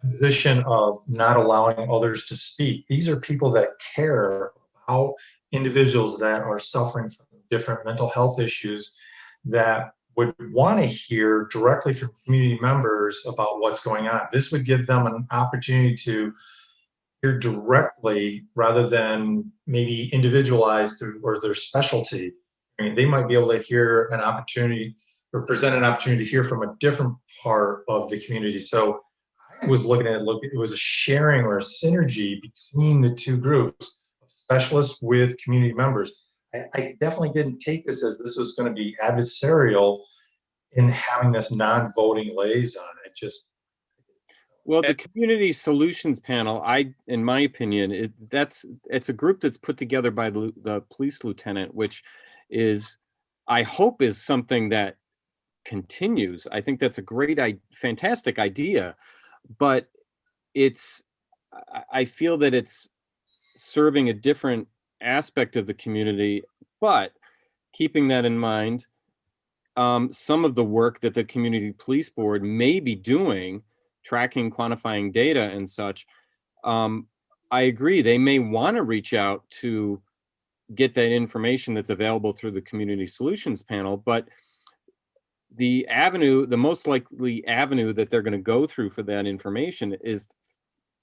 position of not allowing others to speak. These are people that care about individuals that are suffering from different mental health issues, that would want to hear directly from community members about what's going on. This would give them an opportunity to hear directly rather than maybe individualized or their specialty. I mean, they might be able to hear an opportunity or present an opportunity to hear from a different part of the community. So I was looking at it was a sharing or a synergy between the two groups of specialists with community members. I definitely didn't take this as this was going to be adversarial in having this non-voting liaison. Well, the community solutions panel, in my opinion, it's a group that's put together by the police lieutenant, which is, I hope, is something that continues. I think that's a fantastic idea, but I feel that it's serving a different aspect of the community. But keeping that in mind, some of the work that the community police board may be doing, tracking, quantifying data and such, I agree, they may want to reach out to get that information that's available through the community solutions panel, but the most likely avenue that they're going to go through for that information is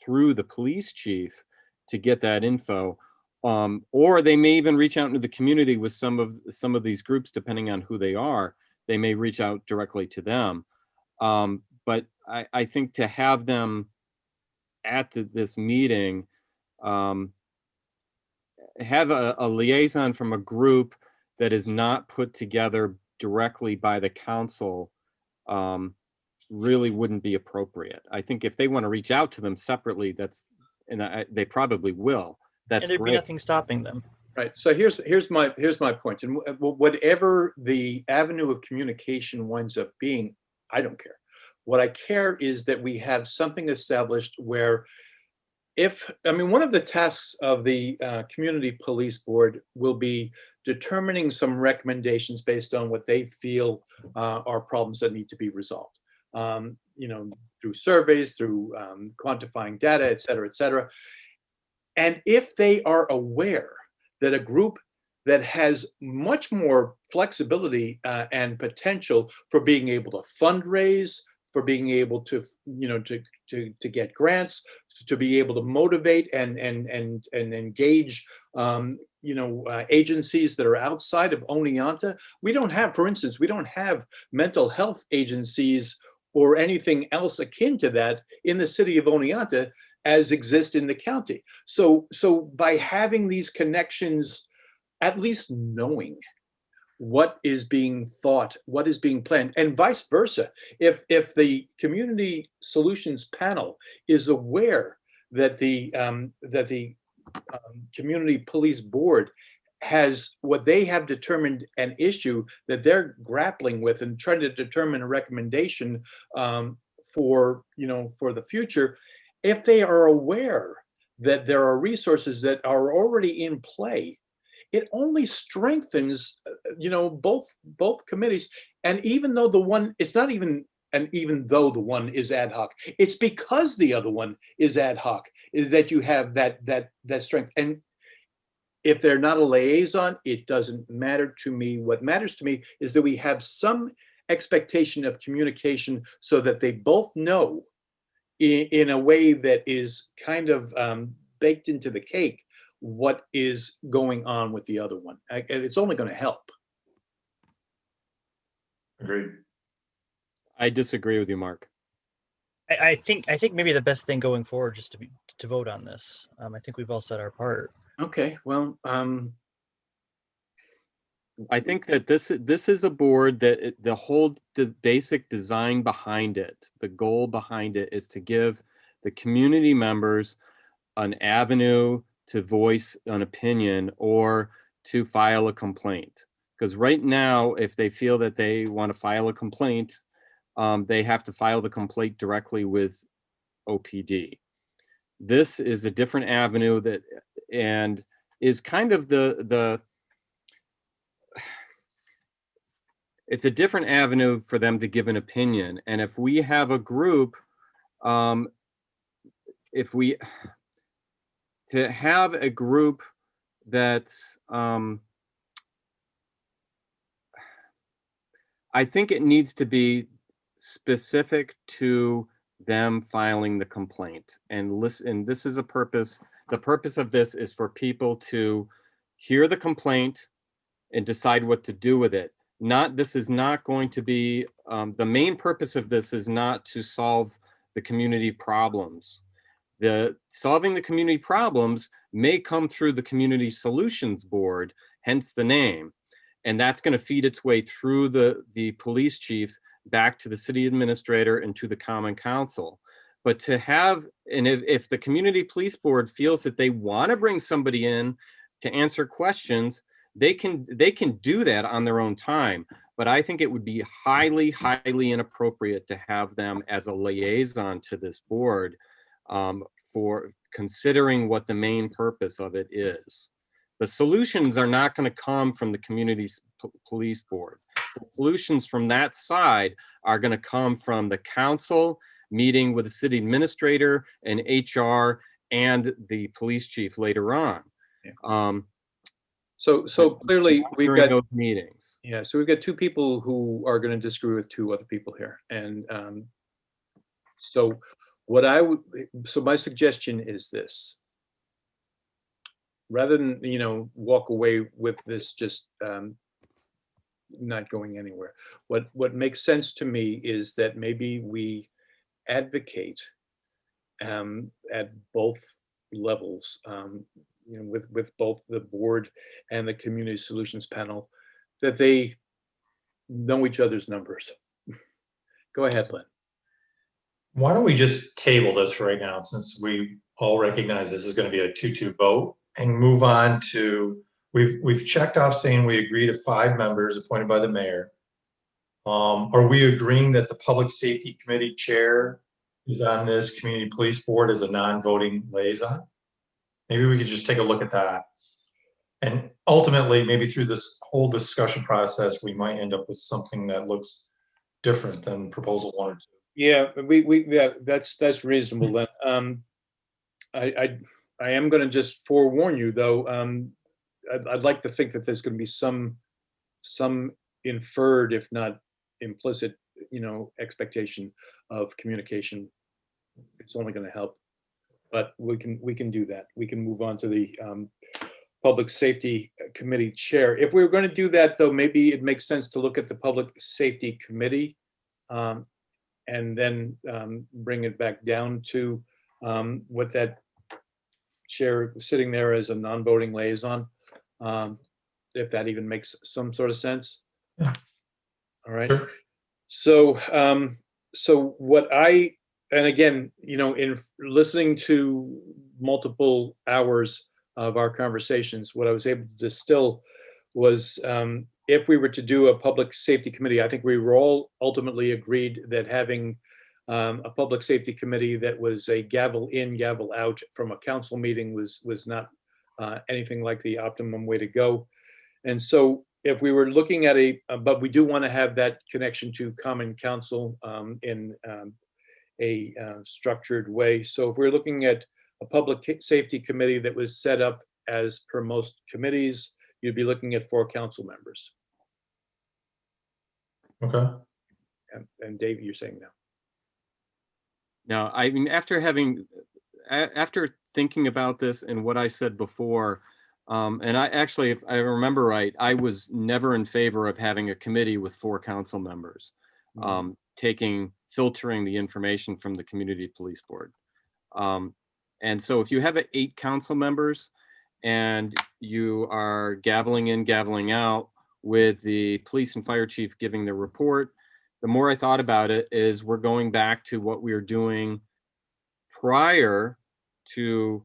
through the police chief to get that info. Or they may even reach out into the community with some of these groups, depending on who they are. They may reach out directly to them. But I think to have them at this meeting, have a liaison from a group that is not put together directly by the council, really wouldn't be appropriate. I think if they want to reach out to them separately, they probably will. That's and there'd great. be nothing stopping them. Right. So here's my point. And whatever the avenue of communication winds up being, I don't care. What I care is that we have something established where, one of the tasks of the community police board will be determining some recommendations based on what they feel are problems that need to be resolved. Through surveys, through quantifying data, et cetera, et cetera. And if they are aware that a group that has much more flexibility and potential for being able to fundraise, for being able to, to get grants, to be able to motivate and engage, agencies that are outside of Oneonta. We don't have, for instance, we don't have mental health agencies or anything else akin to that in the city of Oneonta as exist in the county. So by having these connections, at least knowing what is being thought, what is being planned, and vice versa. If the community solutions panel is aware that the community police board has what they have determined an issue that they're grappling with and trying to determine a recommendation for the future, if they are aware that there are resources that are already in play, it only strengthens, both committees. And even though the one, it's not even, and even though the one is ad hoc, it's because the other one is ad hoc, is that you have that strength. And if they're not a liaison, it doesn't matter to me. What matters to me is that we have some expectation of communication so that they both know in a way that is kind of baked into the cake what is going on with the other one. It's only going to help. Agreed. I disagree with you, Mark. I think maybe the best thing going forward is to vote on this. I think we've all said our part. Okay, well, I think that this is a board that the whole basic design behind it, the goal behind it, is to give the community members an avenue to voice an opinion or to file a complaint. Because right now, if they feel that they want to file a complaint, they have to file the complaint directly with OPD. This is a different avenue that, and is kind of it's a different avenue for them to give an opinion. And if we have a group, to have a group that's, I think it needs to be specific to them filing the complaint and listen. This is a purpose. The purpose of this is for people to hear the complaint and decide what to do with it. This is not going to be, the main purpose of this is not to solve the community problems. Solving the community problems may come through the Community Solutions Board, hence the name. And that's going to feed its way through the police chief back to the city administrator and to the common council. But to have, and if the community police board feels that they want to bring somebody in to answer questions, they can do that on their own time. But I think it would be highly, highly inappropriate to have them as a liaison to this board for considering what the main purpose of it is. The solutions are not going to come from the community police board. The solutions from that side are going to come from the council meeting with the city administrator and HR and the police chief later on. Yeah. So clearly we've got those meetings. Yeah, so we've got two people who are going to disagree with two other people here, and so my suggestion is this: rather than walk away with this just not going anywhere, what makes sense to me is that maybe we advocate at both levels. With both the board and the community solutions panel, that they know each other's numbers. Go ahead, Lynn. Why don't we just table this right now, since we all recognize this is going to be a 2-2 vote, and move on to, we've checked off saying we agree to 5 members appointed by the mayor. Are we agreeing that the public safety committee chair is on this community police board as a non-voting liaison? Maybe we could just take a look at that. And ultimately, maybe through this whole discussion process, we might end up with something that looks different than proposal 1 or 2. Yeah, that's reasonable then. I am going to just forewarn you though. I'd like to think that there's going to be some inferred, if not implicit, expectation of communication. It's only going to help, but we can do that. We can move on to the Public Safety Committee Chair. If we were going to do that, though, maybe it makes sense to look at the Public Safety Committee and then bring it back down to what that chair sitting there as a non-voting liaison, if that even makes some sort of sense. Yeah. All right. Sure. So, so what I, and again, you know, in listening to multiple hours of our conversations, what I was able to distill was if we were to do a public safety committee, I think we were all ultimately agreed that having a public safety committee that was a gavel in, gavel out from a council meeting was not anything like the optimum way to go. And so if we were looking at but we do want to have that connection to common council in a structured way. So if we're looking at a public safety committee that was set up as per most committees, you'd be looking at 4 council members. Okay. And Dave, you're saying no. Now, I mean, after thinking about this and what I said before, and I actually, if I remember right, I was never in favor of having a committee with 4 council members, filtering the information from the community police board. And so if you have 8 council members and you are gaveling in, gaveling out with the police and fire chief giving the report, the more I thought about it is we're going back to what we were doing prior to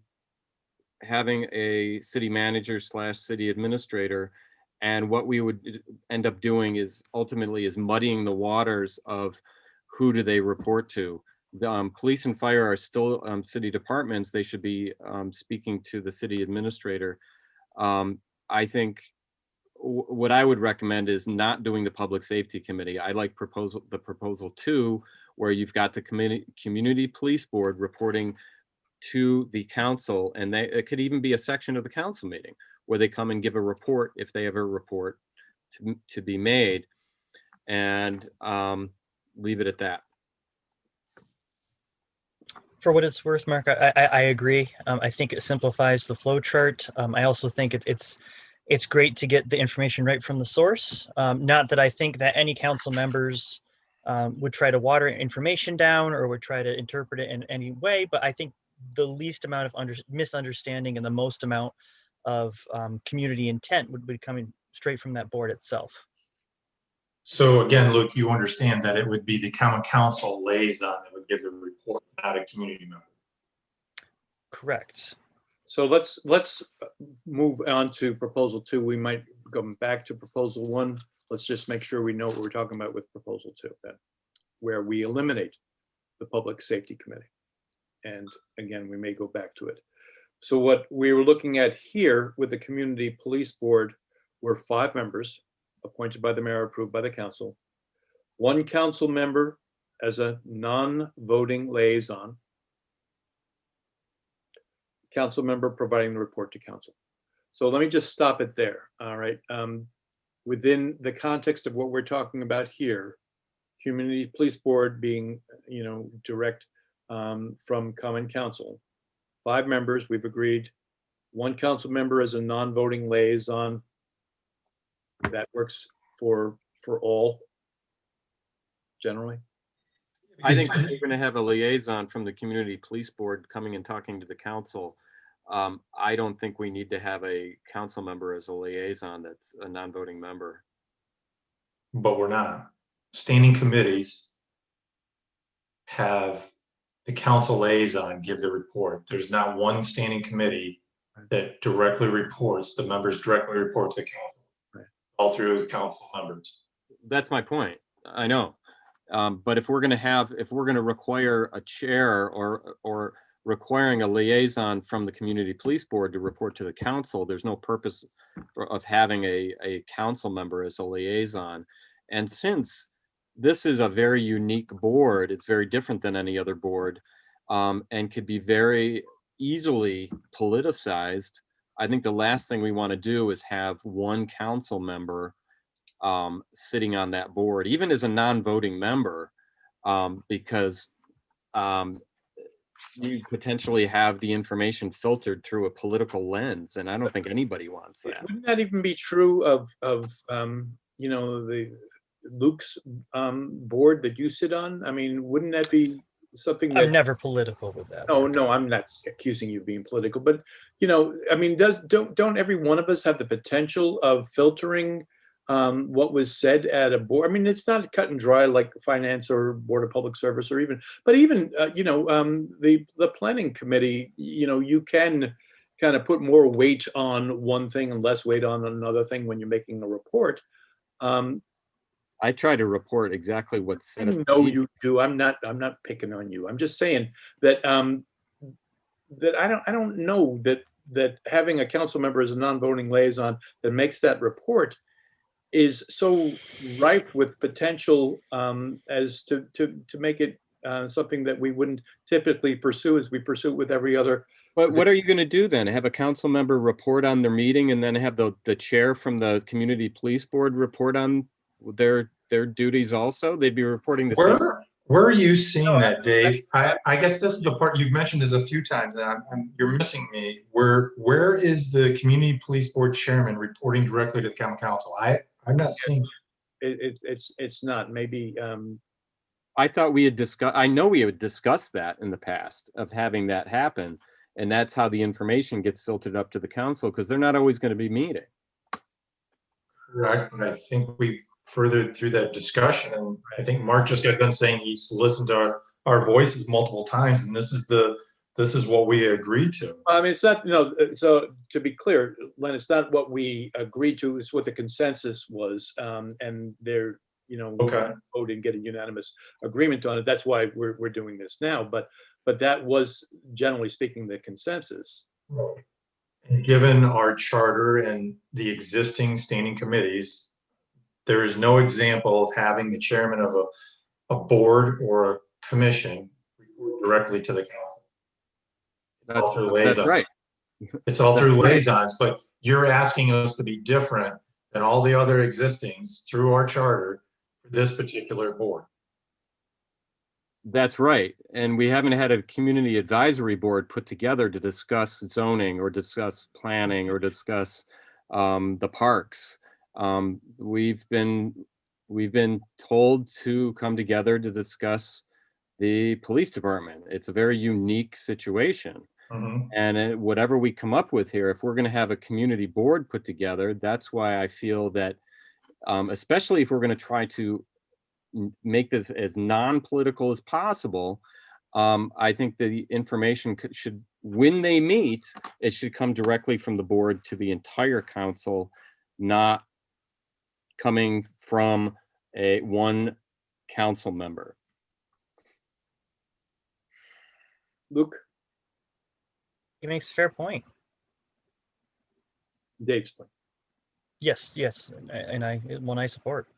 having a city manager / city administrator. And what we would end up doing is ultimately is muddying the waters of who do they report to. The police and fire are still city departments. They should be speaking to the city administrator. I think what I would recommend is not doing the public safety committee. I like the proposal 2, where you've got the community police board reporting to the council, and it could even be a section of the council meeting where they come and give a report if they have a report to be made, and leave it at that. For what it's worth, Mark, I agree. I think it simplifies the flow chart. I also think it's great to get the information right from the source. Not that I think that any council members would try to water information down or would try to interpret it in any way, but I think the least amount of misunderstanding and the most amount of community intent would be coming straight from that board itself. So again, Luke, you understand that it would be the common council liaison that would give the report, not a community member. Correct. So let's move on to proposal 2. We might go back to proposal 1. Let's just make sure we know what we're talking about with proposal 2 then, where we eliminate the public safety committee. And again, we may go back to it. So what we were looking at here with the community police board were 5 members appointed by the mayor, approved by the council, 1 council member as a non-voting liaison, council member providing the report to council. So let me just stop it there. All right. Within the context of what we're talking about here, community police board being, you know, direct from common council, 5 members, we've agreed, 1 council member as a non-voting liaison. That works for all generally. I think if you're going to have a liaison from the community police board coming and talking to the council, I don't think we need to have a council member as a liaison that's a non-voting member. But we're not. Standing committees have the council liaison give the report. There's not one standing committee that directly reports, the members directly report to council. Right. All through the council members. That's my point. I know. But if we're going to require a chair or requiring a liaison from the community police board to report to the council, there's no purpose of having a council member as a liaison. And since this is a very unique board, it's very different than any other board, and could be very easily politicized. I think the last thing we want to do is have 1 council member sitting on that board, even as a non-voting member. because you potentially have the information filtered through a political lens, and I don't think anybody wants that. Wouldn't that even be true of you know, the Luke's board that you sit on? I mean, wouldn't that be something that? I'm never political with that. No, Mark. no, I'm not accusing you of being political, but you know, I mean, don't every one of us have the potential of filtering what was said at a board? I mean, it's not cut and dry like finance or board of public service or even, but even you know, the planning committee. You know, you can kind of put more weight on one thing and less weight on another thing when you're making a report. I try to report exactly what's I said. at the know meeting. you do. I'm not picking on you. I'm just saying that that I don't know that having a council member as a non-voting liaison that makes that report is so rife with potential as to make it something that we wouldn't typically pursue as we pursue it with every other. But what are you going to do then? Have a council member report on their meeting and then have the chair from the community police board report on their duties also? They'd be reporting the same. Where are you seeing that, Dave? I guess this is the part you've mentioned this a few times, and you're missing me. Where is the community police board chairman reporting directly to the common council? I'm not seeing. It's not. Maybe I thought we had discussed, I know we had discussed that in the past of having that happen. And that's how the information gets filtered up to the council, because they're not always going to be meeting. Correct, but I think we furthered through that discussion, and I think Mark just got done saying he's listened to our voices multiple times, and this is what we agreed to. I mean, it's not, you know, so to be clear, Len, it's not what we agreed to, it's what the consensus was. And they're, you know, Okay. vote and get a unanimous agreement on it. That's why we're doing this now. But that was, generally speaking, the consensus. Given our charter and the existing standing committees, there is no example of having the chairman of a board or a commission report directly to the council. It's all through That's liaisons. right. It's all That's through right. liaisons, but you're asking us to be different than all the other existings through our charter for this particular board. That's right. And we haven't had a community advisory board put together to discuss zoning or discuss planning or discuss the parks. We've been told to come together to discuss the police department. It's a very unique situation. Mhm. And whatever we come up with here, if we're going to have a community board put together, that's why I feel that, especially if we're going to try to make this as non-political as possible, I think the information should, when they meet, it should come directly from the board to the entire council, not coming from one council member. Luke, He makes a fair point. Dave's point. Yes, and one I support.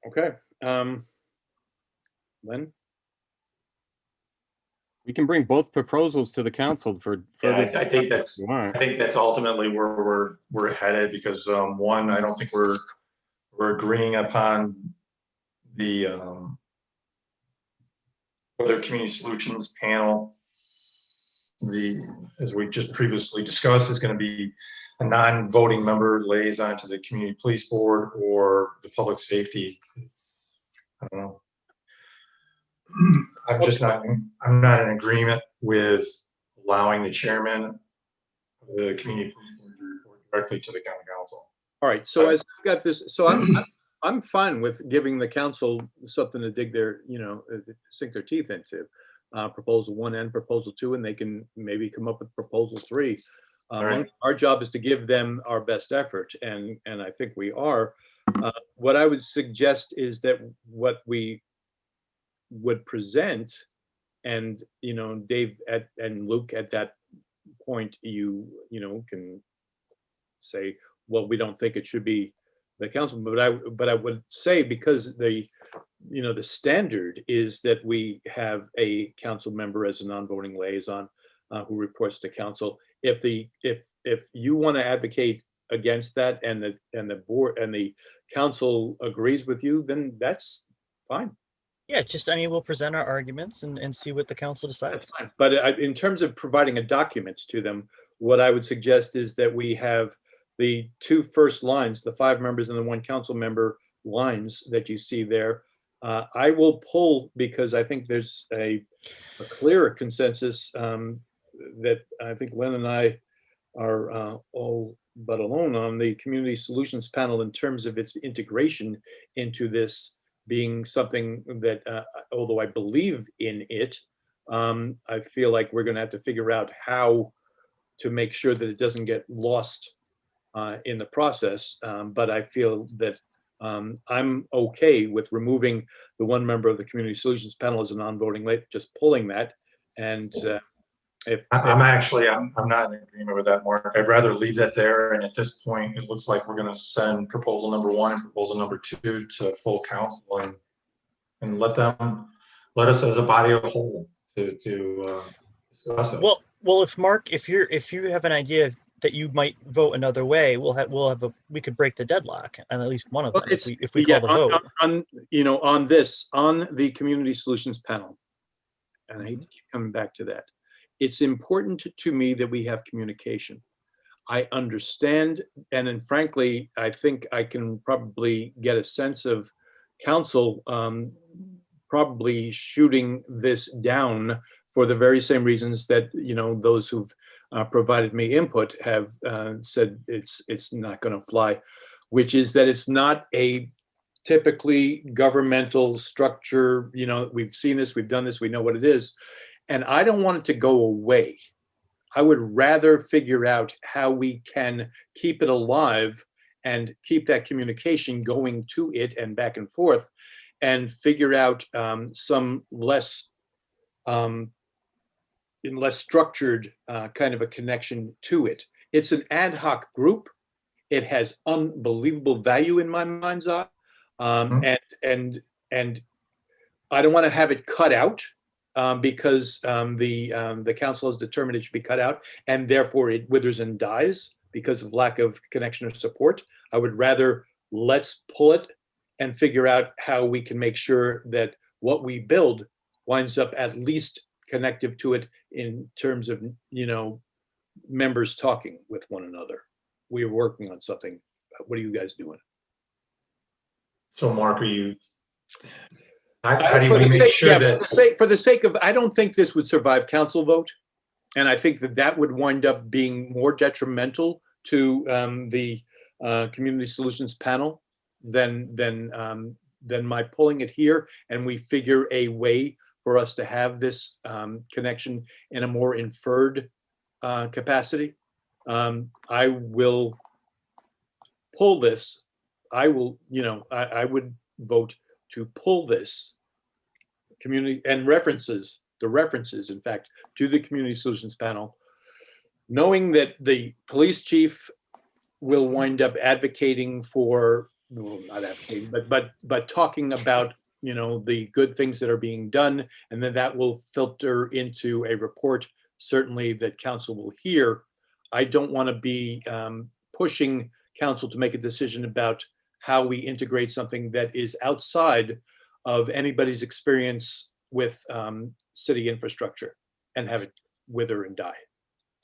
Okay. Len? We can bring both proposals to the council for Yeah, further. I think that's ultimately where we're headed, because one, I don't think we're agreeing upon the other community solutions panel. As we just previously discussed, is going to be a non-voting member liaison to the community police board or the public safety. I don't know. I'm not in agreement with allowing the chairman of the community police board to report directly to the county council. All right, so as I've got this, so I'm fine with giving the council something to dig their, you know, sink their teeth into. Proposal 1 and proposal 2, and they can maybe come up with proposal 3. Right. Our job is to give them our best effort, and I think we are. What I would suggest is that what we would present, and you know, Dave and Luke, at that point, you know, can say, well, we don't think it should be the council, but I would say, because the standard is that we have a council member as a non-voting liaison who reports to council. If you want to advocate against that and the board and the council agrees with you, then that's fine. Yeah, just, I mean, we'll present our arguments and see what the council That's decides. fine. But in terms of providing a document to them, what I would suggest is that we have the two first lines, the 5 members and the 1 council member lines that you see there. I will pull, because I think there's a clearer consensus that I think Lynn and I are all but alone on the community solutions panel in terms of its integration into this being something that, although I believe in it, I feel like we're going to have to figure out how to make sure that it doesn't get lost in the process. But I feel that I'm okay with removing the 1 member of the community solutions panel as a non-voting late, just pulling that. And I'm not in agreement with that, Mark. I'd rather leave that there. And at this point, it looks like we're going to send proposal number 1 and proposal number 2 to full council and let us as a body of a whole to discuss it. Well, if Mark, if you have an idea that you might vote another way, we could break the deadlock on at least one of them if we call the vote. On the community solutions panel, and I hate to keep coming back to that, it's important to me that we have communication. I understand, and then frankly, I think I can probably get a sense of council probably shooting this down for the very same reasons that, those who've provided me input have said it's not going to fly, which is that it's not a typically governmental structure. We've seen this, we've done this, we know what it is. And I don't want it to go away. I would rather figure out how we can keep it alive and keep that communication going to it and back and forth, and figure out some less structured kind of a connection to it. It's an ad hoc group. It has unbelievable value in my mind's eye, and I don't want to have it cut out. Because the council has determined it should be cut out, and therefore it withers and dies because of lack of connection or support. I would rather let's pull it and figure out how we can make sure that what we build winds up at least connective to it in terms of members talking with one another. We're working on something. What are you guys doing? So Mark, how do we make sure that for the sake of, I don't think this would survive council vote. And I think that would wind up being more detrimental to the community solutions panel than my pulling it here. And we figure a way for us to have this connection in a more inferred capacity. I will pull this. I would vote to pull this community and the references, in fact, to the community solutions panel, knowing that the police chief will wind up advocating for, well, not advocating, but talking about, the good things that are being done, and then that will filter into a report, certainly, that council will hear. I don't want to be pushing council to make a decision about how we integrate something that is outside of anybody's experience with city infrastructure and have it wither and die.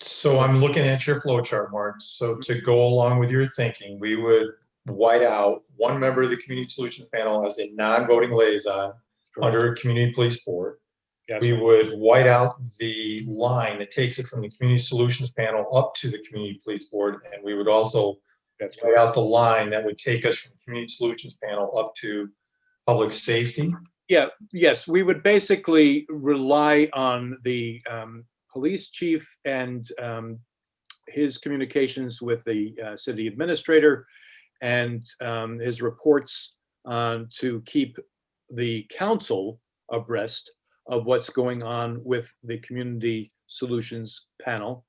So I'm looking at your flow chart, Mark. So to go along with your thinking, we would white out 1 member of the community solutions panel as a non-voting liaison under a community police board. Yes. We would white out the line that takes it from the community solutions panel up to the community police board, and we would also white out the line that would take us from community solutions panel up to public safety. Yes, we would basically rely on the police chief and his communications with the city administrator and his reports to keep the council abreast of what's going on with the community solutions panel.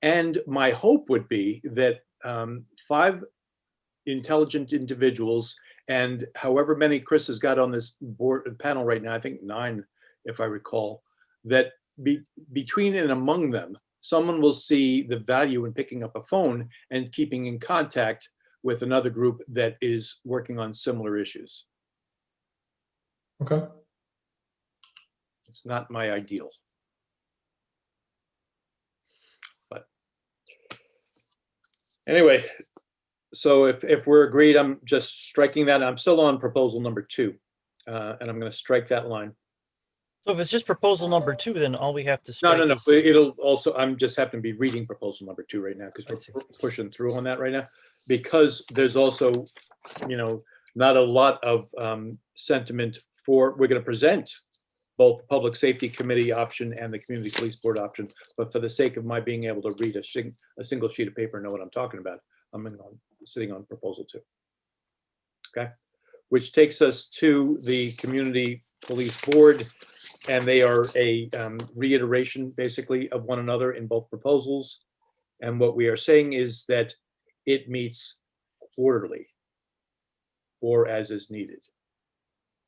And my hope would be that 5 intelligent individuals, and however many Chris has got on this board panel right now, I think 9, if I recall, that between and among them, someone will see the value in picking up a phone and keeping in contact with another group that is working on similar issues. Okay. It's not my ideal. But anyway, so if we're agreed, I'm just striking that. I'm still on proposal number 2, and I'm going to strike that line. So if it's just proposal number 2, then all we have to No, strike no, no. is. It'll also, I'm just happen to be reading proposal number 2 right now I because see. we're pushing through on that right now. Because there's also, not a lot of sentiment for, we're going to present both the Public Safety Committee option and the Community Police Board option. But for the sake of my being able to read a single sheet of paper and know what I'm talking about, I'm sitting on proposal 2. Okay, which takes us to the Community Police Board. And they are a reiteration, basically, of one another in both proposals. And what we are saying is that it meets quarterly or as is needed,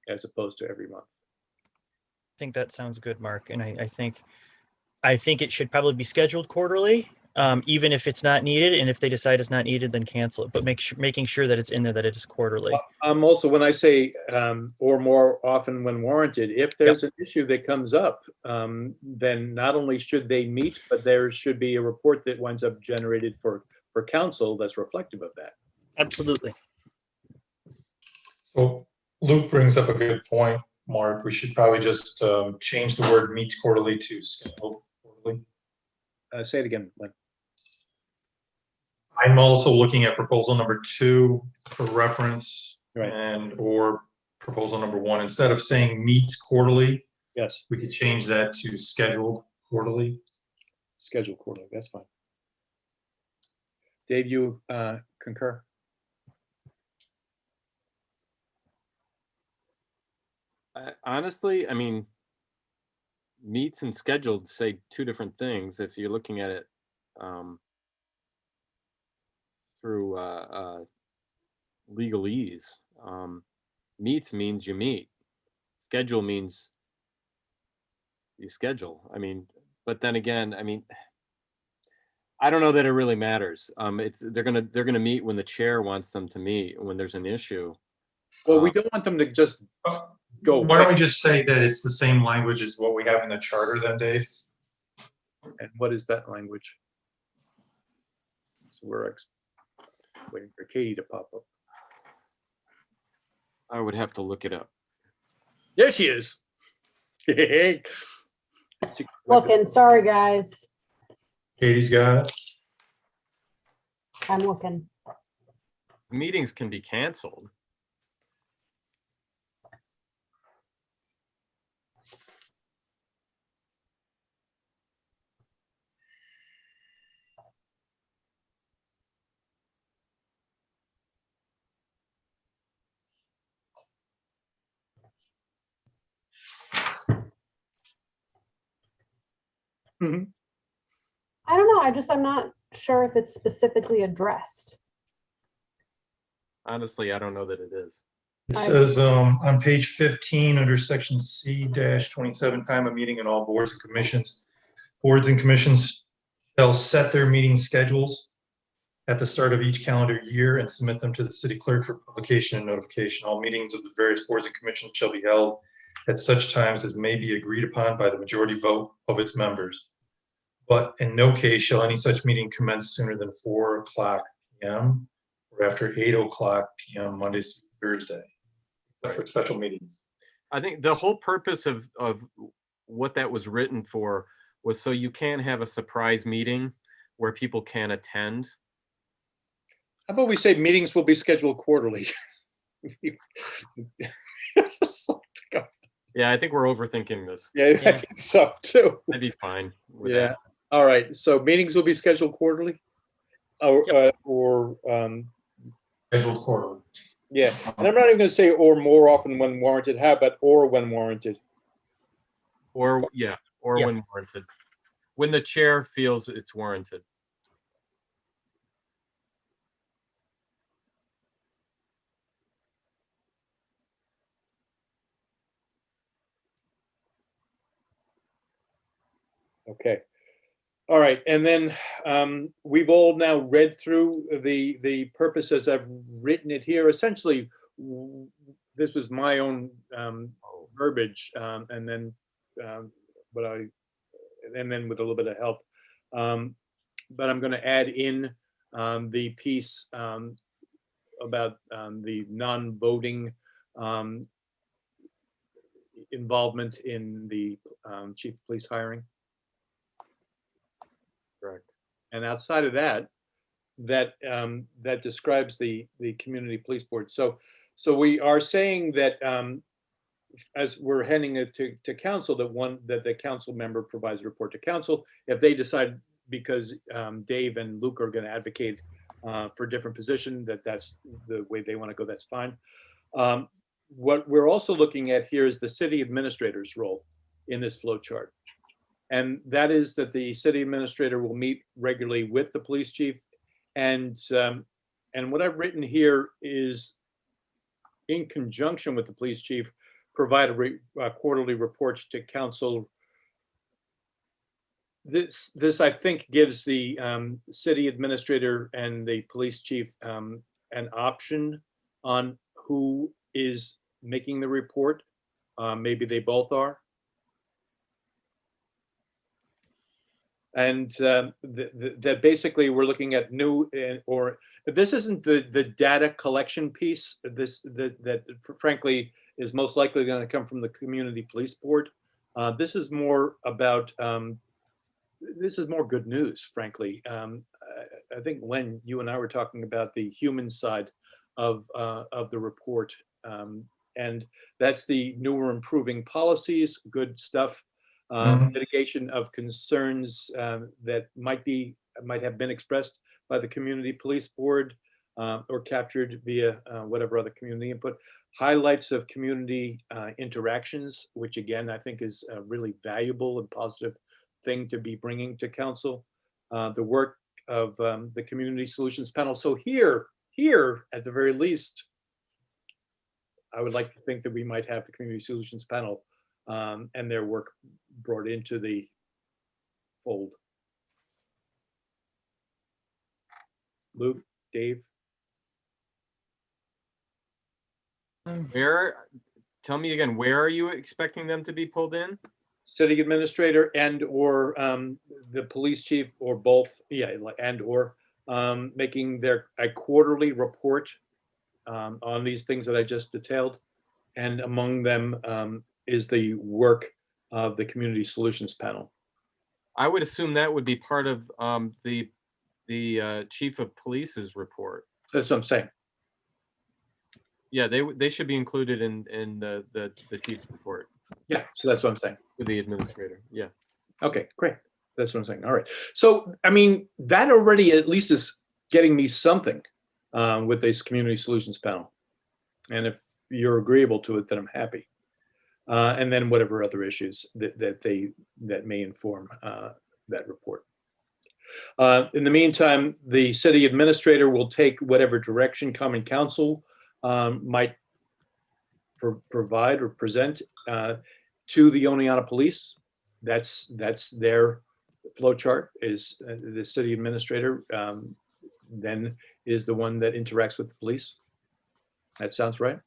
as opposed to every month. I think that sounds good, Mark. And I think it should probably be scheduled quarterly, even if it's not needed. And if they decide it's not needed, then cancel it. But making sure that it's in there that it is quarterly. I'm also, when I say or more often when warranted, if there's an issue that comes up, then not only should they meet, but there should be a report that winds up generated for council that's reflective of that. Absolutely. So Luke brings up a good point, Mark. We should probably just change the word meets quarterly to scheduled quarterly. Say it again, Lynn. I'm also looking at proposal number 2 for reference, Right. and or proposal number 1. Instead of saying meets quarterly, Yes, we could change that to scheduled quarterly. scheduled quarterly, that's fine. Dave, you concur? Honestly, I mean, meets and scheduled say 2 different things if you're looking at it through legalese. Meets means you meet. Schedule means you schedule. I mean, but then again, I mean, I don't know that it really matters. They're gonna meet when the chair wants them to meet when there's an issue. Well, we don't want them to just go. Why don't we just say that it's the same language as what we have in the charter then, Dave? And what is that language? So we're waiting for Katie to pop up. I would have to look it up. There she is. Looking, sorry, guys. Katie's got it. I'm looking. Meetings can be canceled. Mhm. I don't know. I'm not sure if it's specifically addressed. Honestly, I don't know that it is. It says on page 15 under section C-27, time of meeting in all boards and commissions. Boards and commissions shall set their meeting schedules at the start of each calendar year and submit them to the city clerk for publication and notification. All meetings of the various boards and commissions shall be held at such times as may be agreed upon by the majority vote of its members. But in no case shall any such meeting commence sooner than 4:00 p.m. or after 8:00 p.m. Monday through Thursday, except for special meetings. I think the whole purpose of what that was written for was so you can have a surprise meeting where people can attend. How about we say meetings will be scheduled quarterly? Yeah, I think we're overthinking this. Yeah, I think so too. I'd be fine with Yeah. that. All right. So meetings will be scheduled quarterly, or Scheduled quarterly. yeah. And I'm not even going to say or more often when warranted. How about or when warranted? Or Yeah. when warranted. When the chair feels it's warranted. Okay. All right, and then we've all now read through the purpose as I've written it here. Essentially, this was my own verbiage, and then but I and then with a little bit of help. But I'm going to add in the piece about the non-voting involvement in the chief of police hiring. Correct. And outside of that, that describes the community police board. So we are saying that as we're handing it to council, that the council member provides a report to council. If they decide, because Dave and Luke are going to advocate for a different position, that's the way they want to go, that's fine. What we're also looking at here is the city administrator's role in this flow chart. And that is that the city administrator will meet regularly with the police chief. And what I've written here is, in conjunction with the police chief, provide a quarterly report to council. This I think gives the city administrator and the police chief an option on who is making the report. Maybe they both are. And that basically we're looking at new, or this isn't the data collection piece. That frankly is most likely going to come from the community police board. This is more about, this is more good news, frankly. I think, Len, you and I were talking about the human side of the report. And that's the newer improving policies, good stuff. Mitigation of concerns that might have been expressed by the community police board or captured via whatever other community input. Highlights of community interactions, which again, I think is a really valuable and positive thing to be bringing to council. The work of the community solutions panel. So here, at the very least, I would like to think that we might have the community solutions panel and their work brought into the fold. Luke, Dave? Tell me again, where are you expecting them to be pulled in? City administrator and or the police chief, or both, yeah, and or making a quarterly report on these things that I just detailed. And among them is the work of the community solutions panel. I would assume that would be part of the chief of police's report. That's what I'm saying. Yeah, they should be included in the chief's report. Yeah, so that's what I'm saying. To the administrator, yeah. Okay, great. That's what I'm saying. All right. So, I mean, that already at least is getting me something with this community solutions panel. And if you're agreeable to it, then I'm happy. And then whatever other issues that may inform that report. In the meantime, the city administrator will take whatever direction common council might provide or present to the Oneonta Police. That's their flow chart. Is the city administrator then is the one that interacts with the police. That sounds right.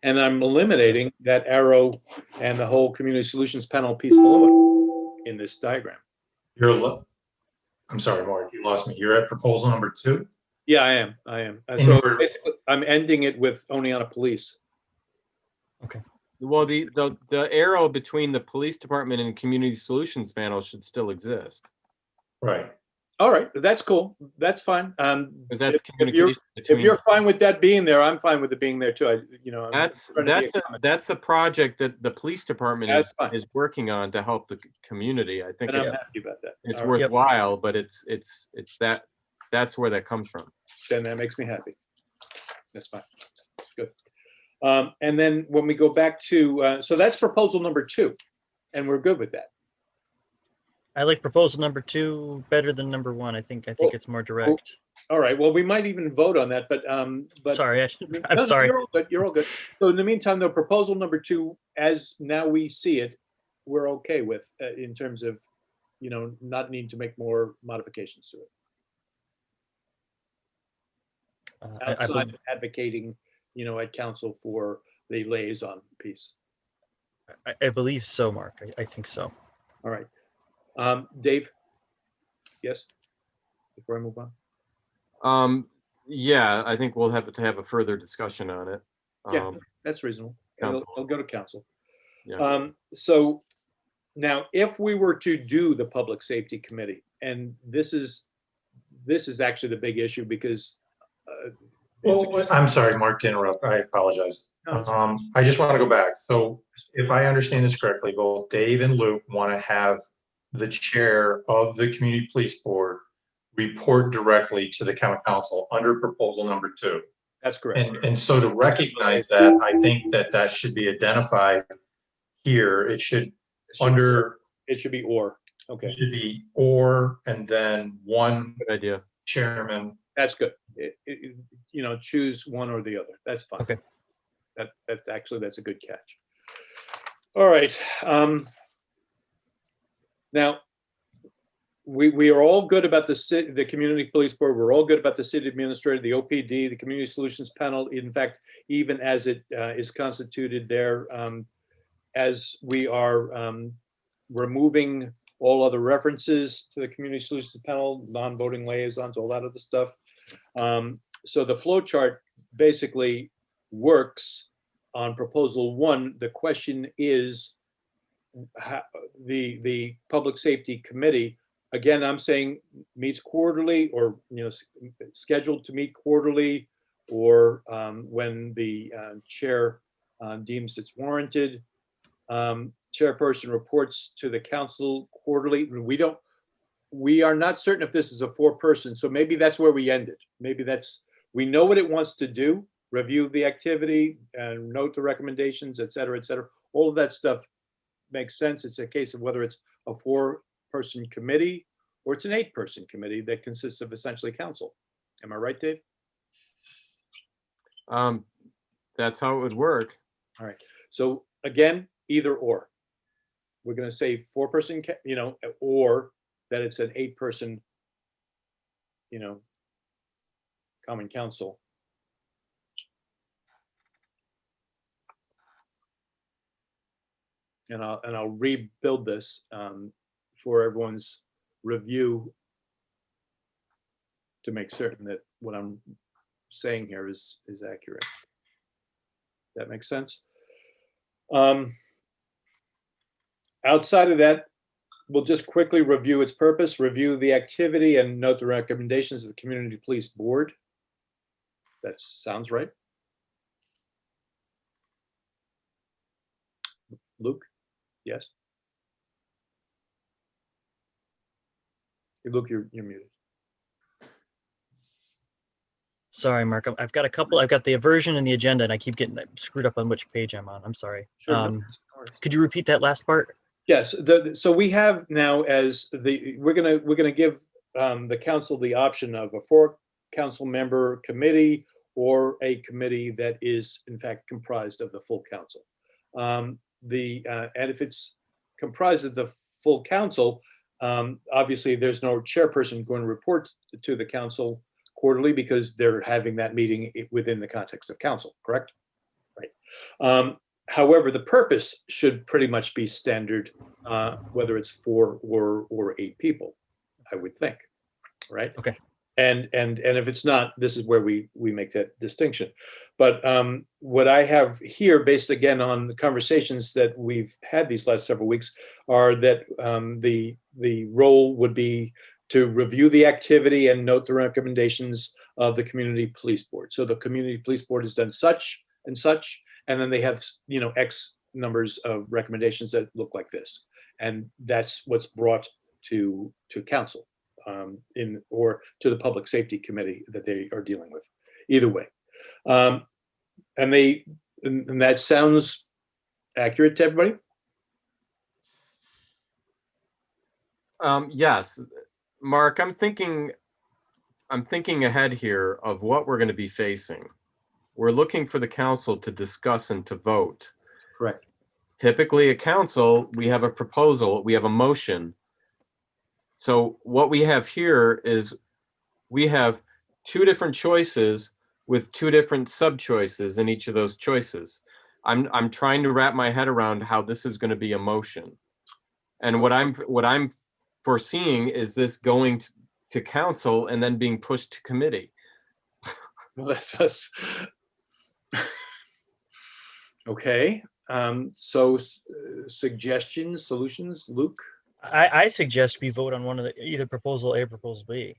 And I'm eliminating that arrow and the whole community solutions panel piece below it in this diagram. I'm sorry, Mark, you lost me. You're at proposal number 2? Yeah, I am. So I'm ending it with Oneonta Police. Okay. Well, the arrow between the police department and community solutions panel should still exist. Right. All right, that's cool. That's fine. That's if you're fine with that being there, I'm fine with it being there too. That's a project that the police department is working on to help the community. I think I'm happy about that. It's worthwhile, but it's that's where that comes from. Then that makes me happy. That's fine. Good. And then when we go back to, so that's proposal number 2, and we're good with that. I like proposal number 2 better than number 1. I think it's more direct. All right. Well, we might even vote on that, but sorry, I'm sorry. You're all good. You're all good. So in the meantime, though, proposal number 2, as now we see it, we're okay with in terms of not need to make more modifications to it. I Outside believe- of advocating, at council for the liaison piece. I believe so, Mark. I think so. All right. Dave? Yes? Before I move on? Yeah, I think we'll have to have a further discussion on it. Yeah, that's reasonable. council. I'll go to council. Yeah. So now, if we were to do the Public Safety Committee, and this is actually the big issue because I'm sorry, Mark, to interrupt. I apologize. No, it's fine. I just want to go back. So if I understand this correctly, both Dave and Luke want to have the chair of the Community Police Board report directly to the county council under proposal number 2. That's correct. And so to recognize that, I think that should be identified here. It should It should be or. Okay, it should be or, and then one Good idea. chairman. that's good. Choose one or the other. That's fine. Okay. That's a good catch. All right. Now, we are all good about the Community Police Board. We're all good about the city administrator, the OPD, the Community Solutions Panel. In fact, even as it is constituted there, as we are removing all other references to the Community Solutions Panel, non-voting liaisons, all that other stuff. So the flow chart basically works on proposal 1. The question is the Public Safety Committee. Again, I'm saying meets quarterly, or scheduled to meet quarterly, or when the chair deems it's warranted. Chairperson reports to the council quarterly. We are not certain if this is a 4-person, so maybe that's where we ended. Maybe we know what it wants to do: review the activity and note the recommendations, et cetera, et cetera. All of that stuff makes sense. It's a case of whether it's a 4-person committee or it's an 8-person committee that consists of essentially council. Am I right, Dave? That's how it would work. All right. So again, either or. We're going to say 4-person, or that it's an 8-person, common council. And I'll rebuild this for everyone's review to make certain that what I'm saying here is accurate. That makes sense. Outside of that, we'll just quickly review its purpose, review the activity, and note the recommendations of the Community Police Board. That sounds right. Luke? Yes? Hey, Luke, you're muted. Sorry, Mark. I've got the version and the agenda, and I keep getting screwed up on which page I'm on. I'm sorry. Sure, no worries. Could you repeat that last part? Yes, so we have now we're gonna give the council the option of a 4-council member committee or a committee that is in fact comprised of the full council. And if it's comprised of the full council, obviously there's no chairperson going to report to the council quarterly because they're having that meeting within the context of council, correct? Right. However, the purpose should pretty much be standard, whether it's 4 or 8 people, I would think, right? Okay. And if it's not, this is where we make that distinction. But what I have here, based again on the conversations that we've had these last several weeks, are that the role would be to review the activity and note the recommendations of the Community Police Board. So the Community Police Board has done such and such, and then they have X numbers of recommendations that look like this, and that's what's brought to council or to the Public Safety Committee that they are dealing with. Either way, and that sounds accurate to everybody. Yes, Mark, I'm thinking ahead here of what we're going to be facing. We're looking for the council to discuss and to vote. Correct. Typically, a council, we have a proposal, we have a motion, So what we have here is we have two different choices with two different sub-choices in each of those choices. I'm trying to wrap my head around how this is going to be a motion. And what I'm foreseeing is this going to council and then being pushed to committee. Well, that's us. Okay, so suggestions, solutions, Luke? I suggest we vote on one of the, either proposal A or proposal B,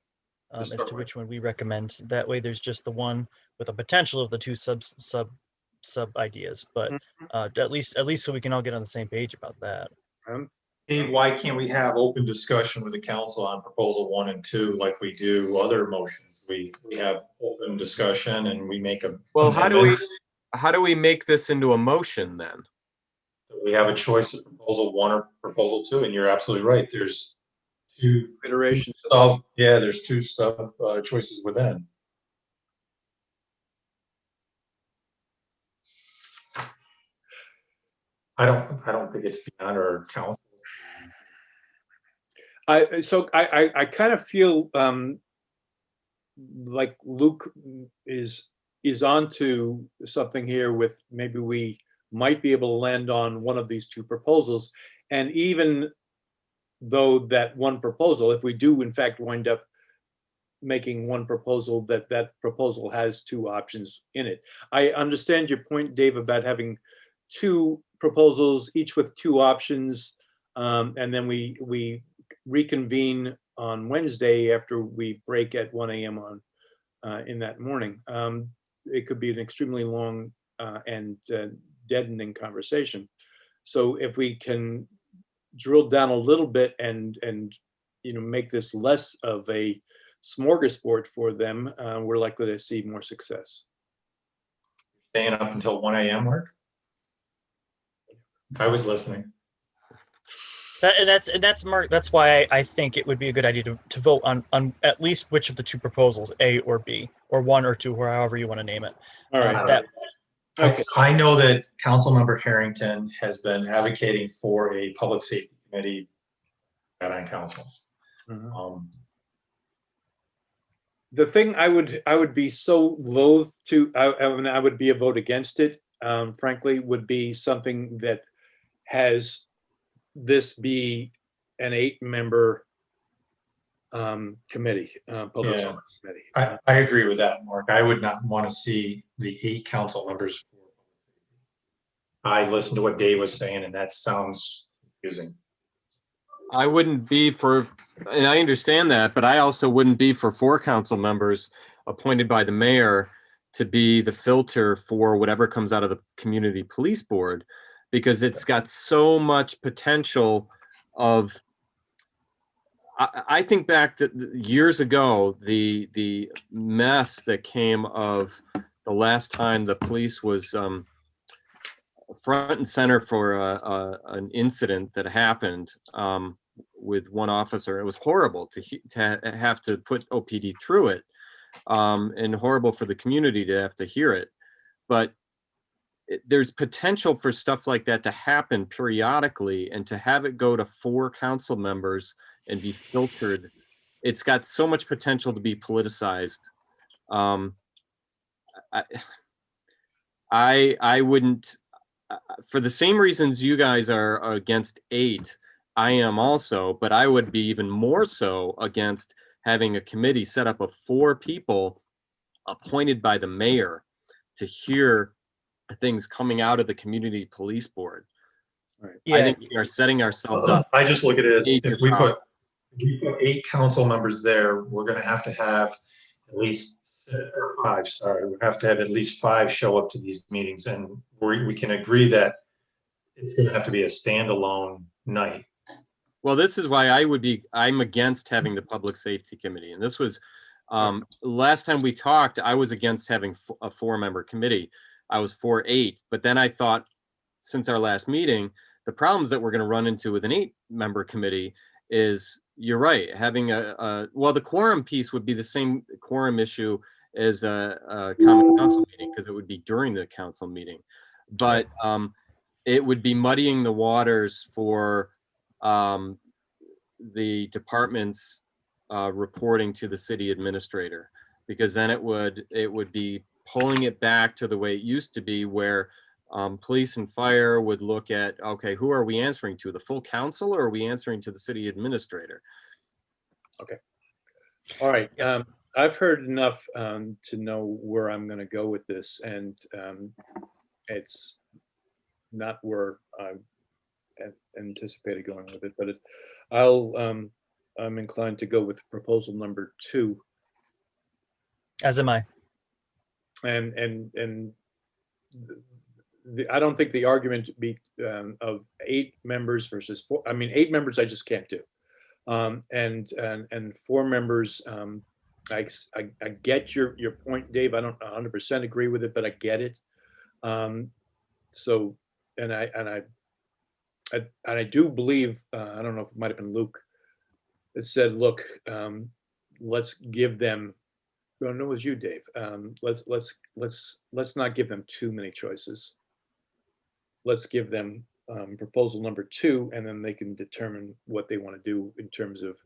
as start to with. which one we recommend. That way there's just the one with a potential of the two sub ideas, but at least so we can all get on the same page about that. Dave, why can't we have open discussion with the council on proposal 1 and 2 like we do other motions? We have open discussion and we make a. Well, how do we amendments. make this into a motion then? We have a choice of proposal 1 or proposal 2, and you're absolutely right. There's two Iterations. there's two sub choices within. I don't think it's beyond our council. I kind of feel like Luke is onto something here with maybe we might be able to land on one of these two proposals. And even though that one proposal, if we do in fact wind up making one proposal, that proposal has two options in it. I understand your point, Dave, about having two proposals, each with two options, and then we reconvene on Wednesday after we break at 1 a.m. on in that morning. It could be an extremely long and deadening conversation. So if we can drill down a little bit and make this less of a smorgasbord for them, we're likely to see more success. Staying up until 1 a.m. Mark? I was listening. That's Mark. That's why I think it would be a good idea to vote on at least which of the two proposals, A or B, or 1 or 2, or however you want to name it. All right. Okay. I know that Councilmember Harrington has been advocating for a public safety committee on council. Mm-hmm. The thing I would be so loath to, I would be a vote against it, frankly, would be something that has this be an 8-member committee, public Yeah. service committee. I agree with that, Mark. I would not want to see the 8 council members. I listened to what Dave was saying, and that sounds confusing. I wouldn't be for, and I understand that, but I also wouldn't be for 4 council members appointed by the mayor to be the filter for whatever comes out of the community police board, because it's got so much potential of, I think back to years ago, the mess that came of the last time the police was front and center for an incident that happened with one officer. It was horrible to have to put OPD through it, and horrible for the community to have to hear it. But there's potential for stuff like that to happen periodically, and to have it go to 4 council members and be filtered. It's got so much potential to be politicized. I wouldn't, for the same reasons you guys are against 8, I am also, but I would be even more so against having a committee set up of 4 people appointed by the mayor to hear things coming out of the community police board. Right. Yeah. I think we are setting ourselves up. I just look at it as Major if we put 8 council members there, we're going to have at least 5. Sorry, we have to have at least 5 show up to these meetings, and we can agree that it's going to have to be a standalone night. Well, this is why I'm against having the public safety committee. And this was, last time we talked, I was against having a 4-member committee. I was for 8, but then I thought, since our last meeting, the problems that we're going to run into with an 8-member committee is, you're right, having well, the quorum piece would be the same quorum issue as a common council meeting, because it would be during the council meeting. But it would be muddying the waters for the departments reporting to the city administrator, because then it would be pulling it back to the way it used to be, where police and fire would look at, okay, who are we answering to, the full council, or are we answering to the city administrator? All right. I've heard enough to know where I'm going to go with this, and it's not where I anticipated going with it, but I'm inclined to go with proposal number 2. As am I. And I don't think the argument of 8 members versus 4. I mean, 8 members I just can't do, and 4 members. I get your point, Dave. I don't 100% agree with it, but I get it. So, and I do believe, I don't know if it might have been Luke that said, look, let's give them. No, it was you, Dave. Let's not give them too many choices. Let's give them proposal number 2, and then they can determine what they want to do in terms of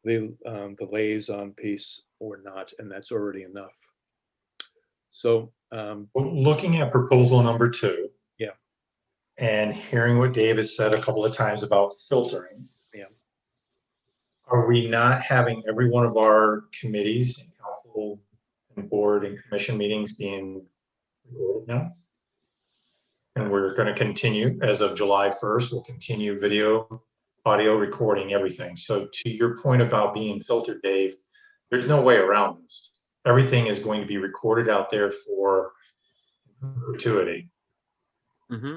the liaison piece or not, and that's already enough. So Well, looking at proposal number 2. Yeah. And hearing what Dave has said a couple of times about filtering. Yeah. Are we not having every one of our committees and council and board and commission meetings being recorded now? And we're going to continue as of July 1st. We'll continue video, audio recording, everything. So to your point about being filtered, Dave, there's no way around this. Everything is going to be recorded out there for perpetuity. Mm-hmm.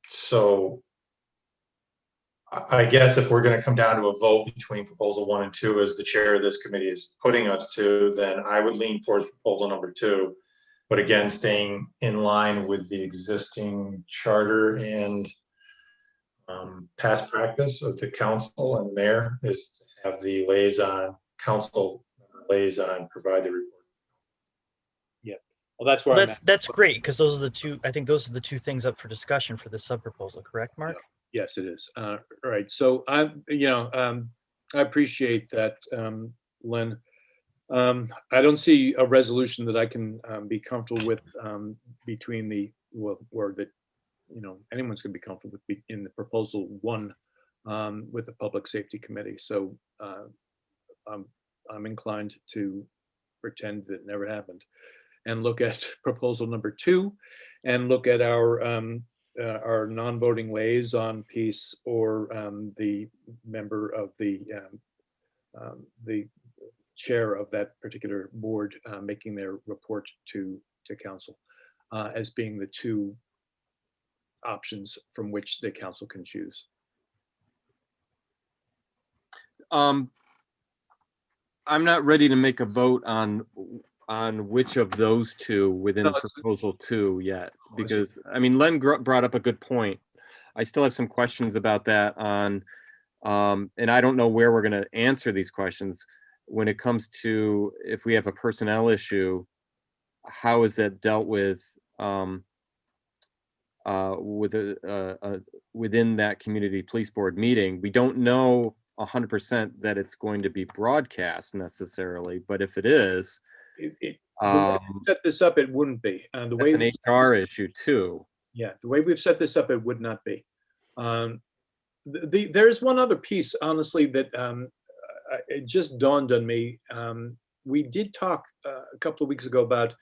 So I guess if we're going to come down to a vote between proposal 1 and 2, as the chair of this committee is putting us to, then I would lean towards proposal number 2. But again, staying in line with the existing charter and past practice of the council and mayor is to have the council liaison provide the report. Yeah, well, that's where I'm at. That's great, because those are the two. I think those are the 2 things up for discussion for this sub proposal. Correct, Mark? Yes, it is. Right. So I appreciate that, Lynn. I don't see a resolution that I can be comfortable with between or that anyone's going to be comfortable with in the proposal 1 with the Public Safety Committee. So I'm inclined to pretend that it never happened and look at proposal number 2 and look at our non-voting liaison piece, or the member of the chair of that particular board making their report to council as being the 2 options from which the council can choose. I'm not ready to make a vote on which of those 2 within proposal 2 yet, because I mean, Len brought up a good point. I still have some questions about that and I don't know where we're going to answer these questions when it comes to, if we have a personnel issue, how is that dealt with within that community police board meeting? We don't know 100% that it's going to be broadcast necessarily, but if it is, the way we set this up, it wouldn't be. The way an HR issue too. Yeah, the way we've set this up, it would not be. There's one other piece, honestly, that it just dawned on me. We did talk a couple of weeks ago about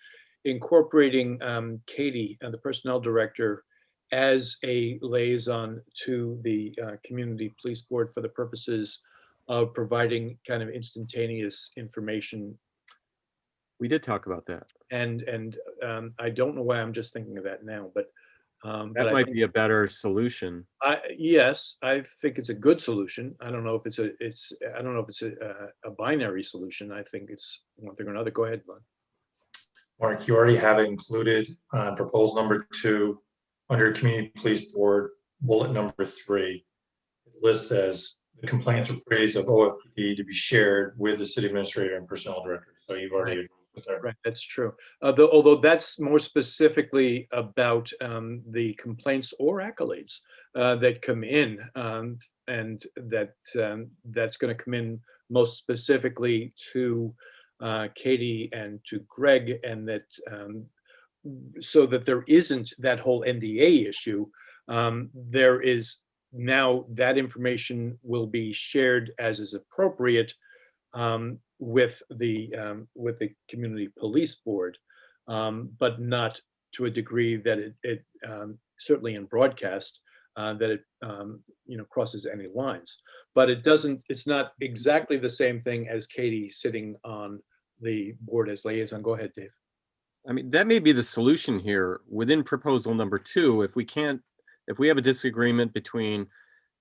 incorporating Katie, the personnel director, as a liaison to the community police board for the purposes of providing kind of instantaneous information. We did talk about that. And I don't know why I'm just thinking of that now, but that might be a better solution. Yes, I think it's a good solution. I don't know if it's a binary solution. I think it's one thing or another. Go ahead, Glenn. Mark, you already have it included on proposal number 2 under community police board, bullet number 3. It lists as the complaints or praise of OFPD to be shared with the city administrator and personnel director. So you've already agreed with that. Right, that's true. Although that's more specifically about the complaints or accolades that come in, and that's going to come in most specifically to Katie and to Greg, and that so that there isn't that whole NDA issue. There is now that information will be shared as is appropriate with the community police board, but not to a degree that it certainly in broadcast that it crosses any lines. But it doesn't. It's not exactly the same thing as Katie sitting on the board as liaison. Go ahead, Dave. I mean, that may be the solution here within proposal number 2. If we have a disagreement between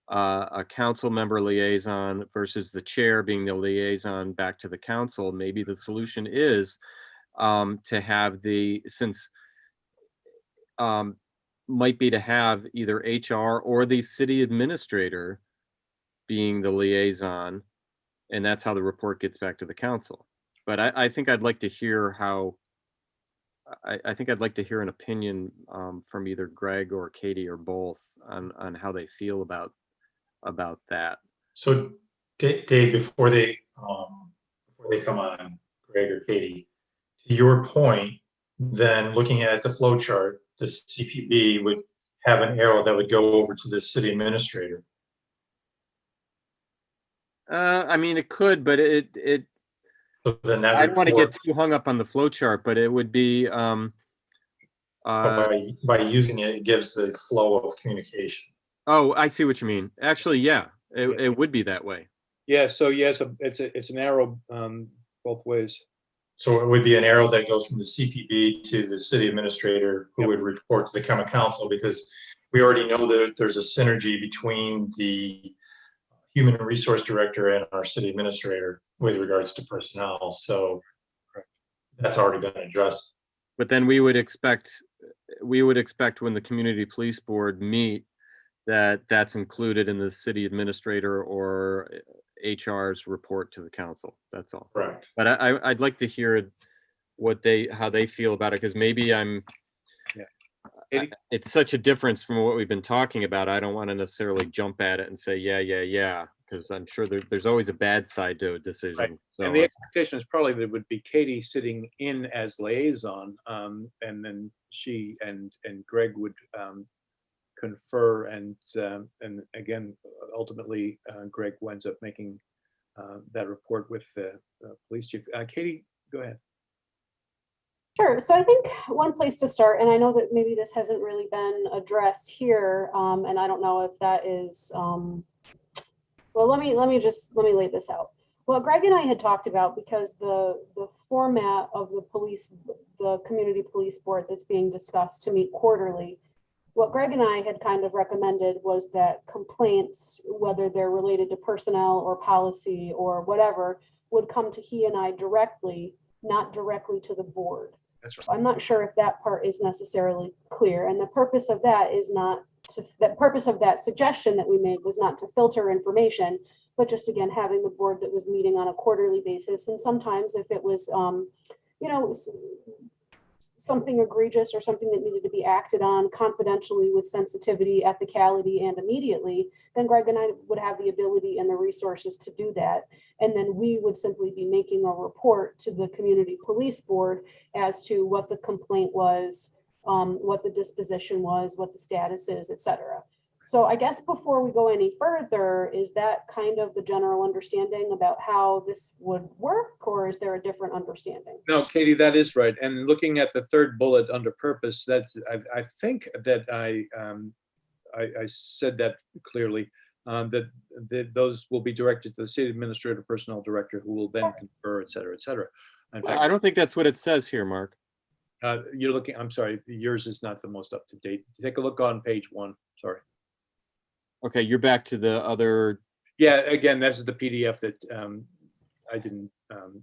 a council member liaison versus the chair being the liaison back to the council, maybe the solution is to have might be to have either HR or the city administrator being the liaison, and that's how the report gets back to the council. But I think I'd like to hear how, I think I'd like to hear an opinion from either Greg or Katie or both on how they feel about that. So Dave, before they come on, Greg or Katie, to your point, then looking at the flow chart, the CPB would have an arrow that would go over to the city administrator. I mean, it could, but So then that I don't want to get report, too hung up on the flow chart, but it would be by using it, it gives the flow of communication. oh, I see what you mean. Actually, yeah, it would be that way. Yeah. So yes, it's an arrow both ways. So it would be an arrow that goes from the CPB to the city administrator, who would report to the common council, because we already know that there's a synergy between the human resource director and our city administrator with regards to personnel. So that's already been addressed. But then we would expect when the community police board meet that's included in the city administrator or HR's report to the council. That's all. Correct. But I'd like to hear how they feel about it, because maybe it's such a difference from what we've been talking about. I don't want to necessarily jump at it and say yeah, because I'm sure there's always a bad side to a decision. Right. So and the expectation is probably that it would be Katie sitting in as liaison, and then she and Greg would confer, and again, ultimately, Greg winds up making that report with the police chief. Katie, go ahead. Sure. So I think one place to start, and I know that maybe this hasn't really been addressed here, and I don't know if that is, well, let me lay this out. Well, Greg and I had talked about, because the format of the community police board that's being discussed to meet quarterly, what Greg and I had kind of recommended was that complaints, whether they're related to personnel or policy or whatever, would come to he and I directly, not directly to the board. That's right. So I'm not sure if that part is necessarily clear. And the purpose of that is not to, the purpose of that suggestion that we made was not to filter information, but just, again, having the board that was meeting on a quarterly basis. And sometimes if it was, something egregious or something that needed to be acted on confidentially with sensitivity, ethicality, and immediately, then Greg and I would have the ability and the resources to do that. And then we would simply be making a report to the community police board as to what the complaint was, what the disposition was, what the status is, et cetera. So I guess before we go any further, is that kind of the general understanding about how this would work, or is there a different understanding? No, Katie, that is right. And looking at the third bullet under purpose, that's I think that I said that clearly, that those will be directed to the city administrator, personnel director, who will then confer, et cetera, et cetera. In fact, I don't think that's what it says here, Mark. you're looking, I'm sorry, yours is not the most up to date. Take a look on page 1. Sorry. Okay, you're back to the other. Yeah, again, this is the PDF that I didn't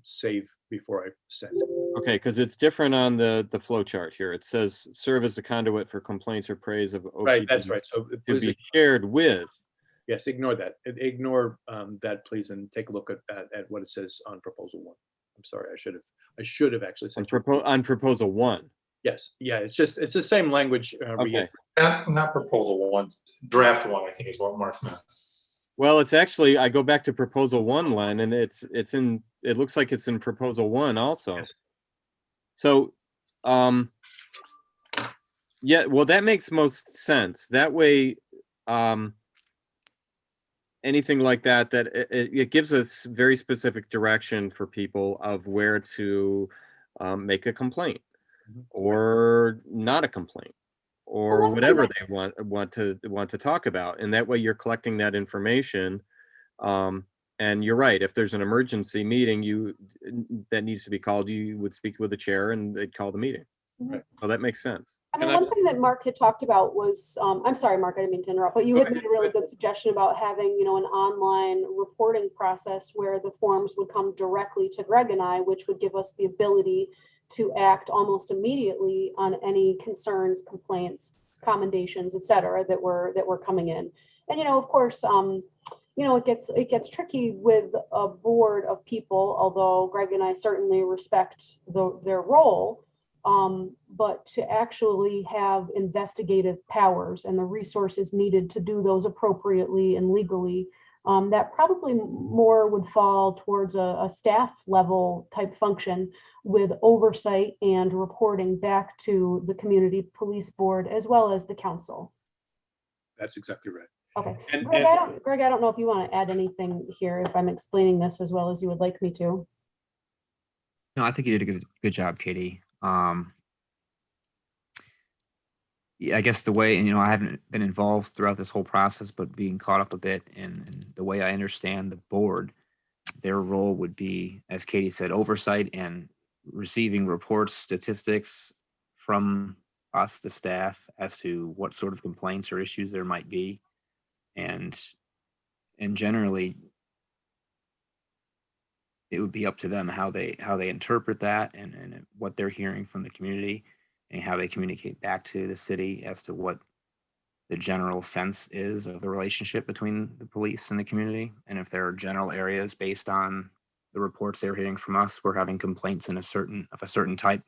save before I sent. Okay, because it's different on the flow chart here. It says serve as a conduit for complaints or praise of OPD. Right, that's right. So To please, be shared with. yes, ignore that. Ignore that, please, and take a look at what it says on proposal 1. I'm sorry, I should have actually sent you. On proposal 1. Yes, yeah, it's the same language. Okay. Not proposal one, draft one, I think is what Mark meant. Well, it's actually, I go back to proposal one, Len, and it looks like it's in proposal one also. So, yeah, well, that makes most sense. That way, anything like that, it gives us very specific direction for people of where to make a complaint or not a complaint or whatever they want to talk about. And that way you're collecting that information. And you're right, if there's an emergency meeting that needs to be called, you would speak with the chair and they'd call the meeting. Right. So that makes sense. I mean, one thing that Mark had talked about was, I'm sorry, Mark, I didn't mean to interrupt, but you had made a really good suggestion about having, an online reporting process where the forms would come directly to Greg and I, which would give us the ability to act almost immediately on any concerns, complaints, commendations, et cetera, that were coming in. And, of course, it gets tricky with a board of people, although Greg and I certainly respect their role. But to actually have investigative powers and the resources needed to do those appropriately and legally, that probably more would fall towards a staff level type function with oversight and reporting back to the community police board as well as the council. That's exactly right. Okay, And- Greg, I don't know if you want to add anything here, if I'm explaining this as well as you would like me to. No, I think you did a good job, Katie. Yeah, I guess the way, and I haven't been involved throughout this whole process, but being caught up a bit in the way I understand the board, their role would be, as Katie said, oversight and receiving reports, statistics from us, the staff, as to what sort of complaints or issues there might be. And generally, it would be up to them how they interpret that and what they're hearing from the community and how they communicate back to the city as to what the general sense is of the relationship between the police and the community. And if there are general areas based on the reports they're hearing from us, we're having complaints of a certain type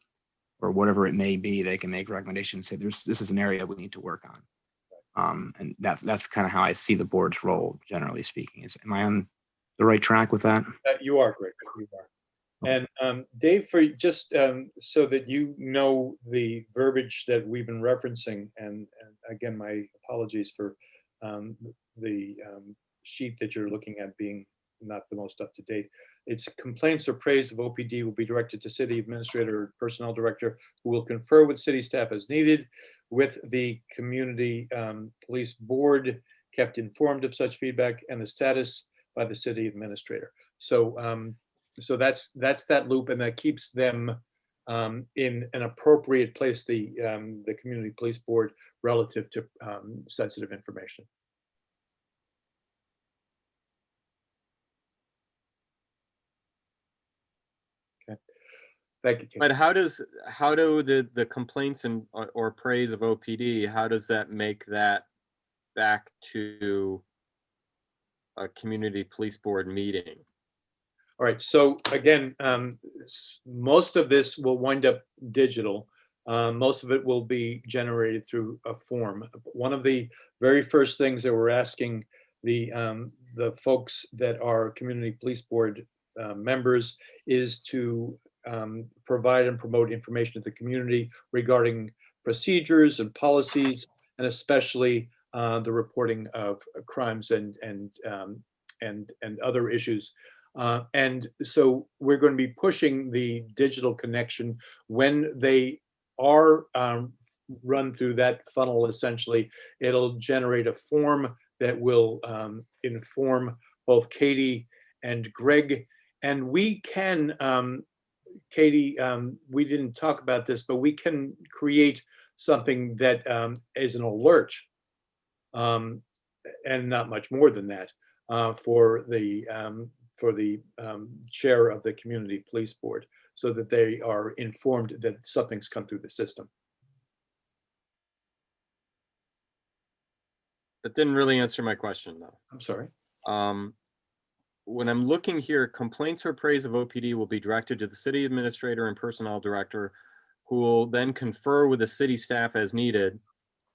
or whatever it may be, they can make recommendations, say this is an area we need to work on. And that's kind of how I see the board's role, generally speaking. Am I on the right track with that? You are, Greg. You are. And Dave, for just so that you know the verbiage that we've been referencing, and again, my apologies for the sheet that you're looking at being not the most up to date. It's complaints or praise of OPD will be directed to city administrator or personnel director, who will confer with city staff as needed, with the community police board kept informed of such feedback and the status by the city administrator. So that's that loop, and that keeps them in an appropriate place, the community police board, relative to sensitive information. Okay, thank you, Kate. But how do the complaints or praise of OPD, how does that make that back to a community police board meeting? All right, so again, most of this will wind up digital. Most of it will be generated through a form. One of the very first things that we're asking the folks that are community police board members is to provide and promote information to the community regarding procedures and policies, and especially the reporting of crimes and other issues. And so we're going to be pushing the digital connection when they are run through that funnel. Essentially, it'll generate a form that will inform both Katie and Greg. And we can, Katie, we didn't talk about this, but we can create something that is an alert, and not much more than that, for the chair of the community police board, so that they are informed that something's come through the system. That didn't really answer my question, though. I'm sorry. When I'm looking here, complaints or praise of OPD will be directed to the city administrator and personnel director, who will then confer with the city staff as needed,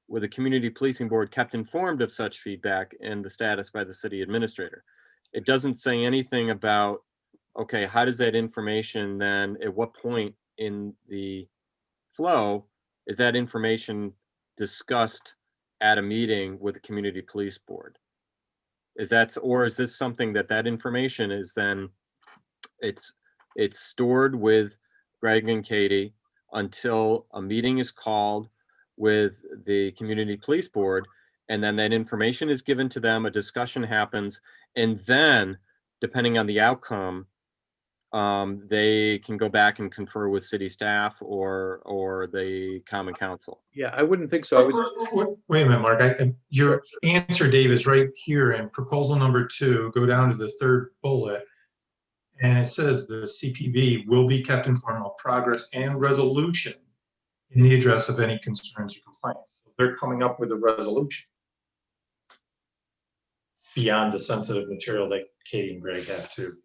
with the community policing board kept informed of such feedback and the status by the city administrator. It doesn't say anything about, okay, how does that information then, at what point in the flow is that information discussed at a meeting with the community police board? Is this something that information is then, it's stored with Greg and Katie until a meeting is called with the community police board, and then that information is given to them, a discussion happens, and then depending on the outcome, they can go back and confer with city staff or the common council. Yeah, I wouldn't think so. I was, Wait a minute, Mark. Your answer, Dave, is right here in proposal number 2. Go down to the 3rd bullet. And it says the CPB will be kept informed of progress and resolution in the address of any concerns or complaints. So they're coming up with a resolution beyond the sensitive material that Katie and Greg have too.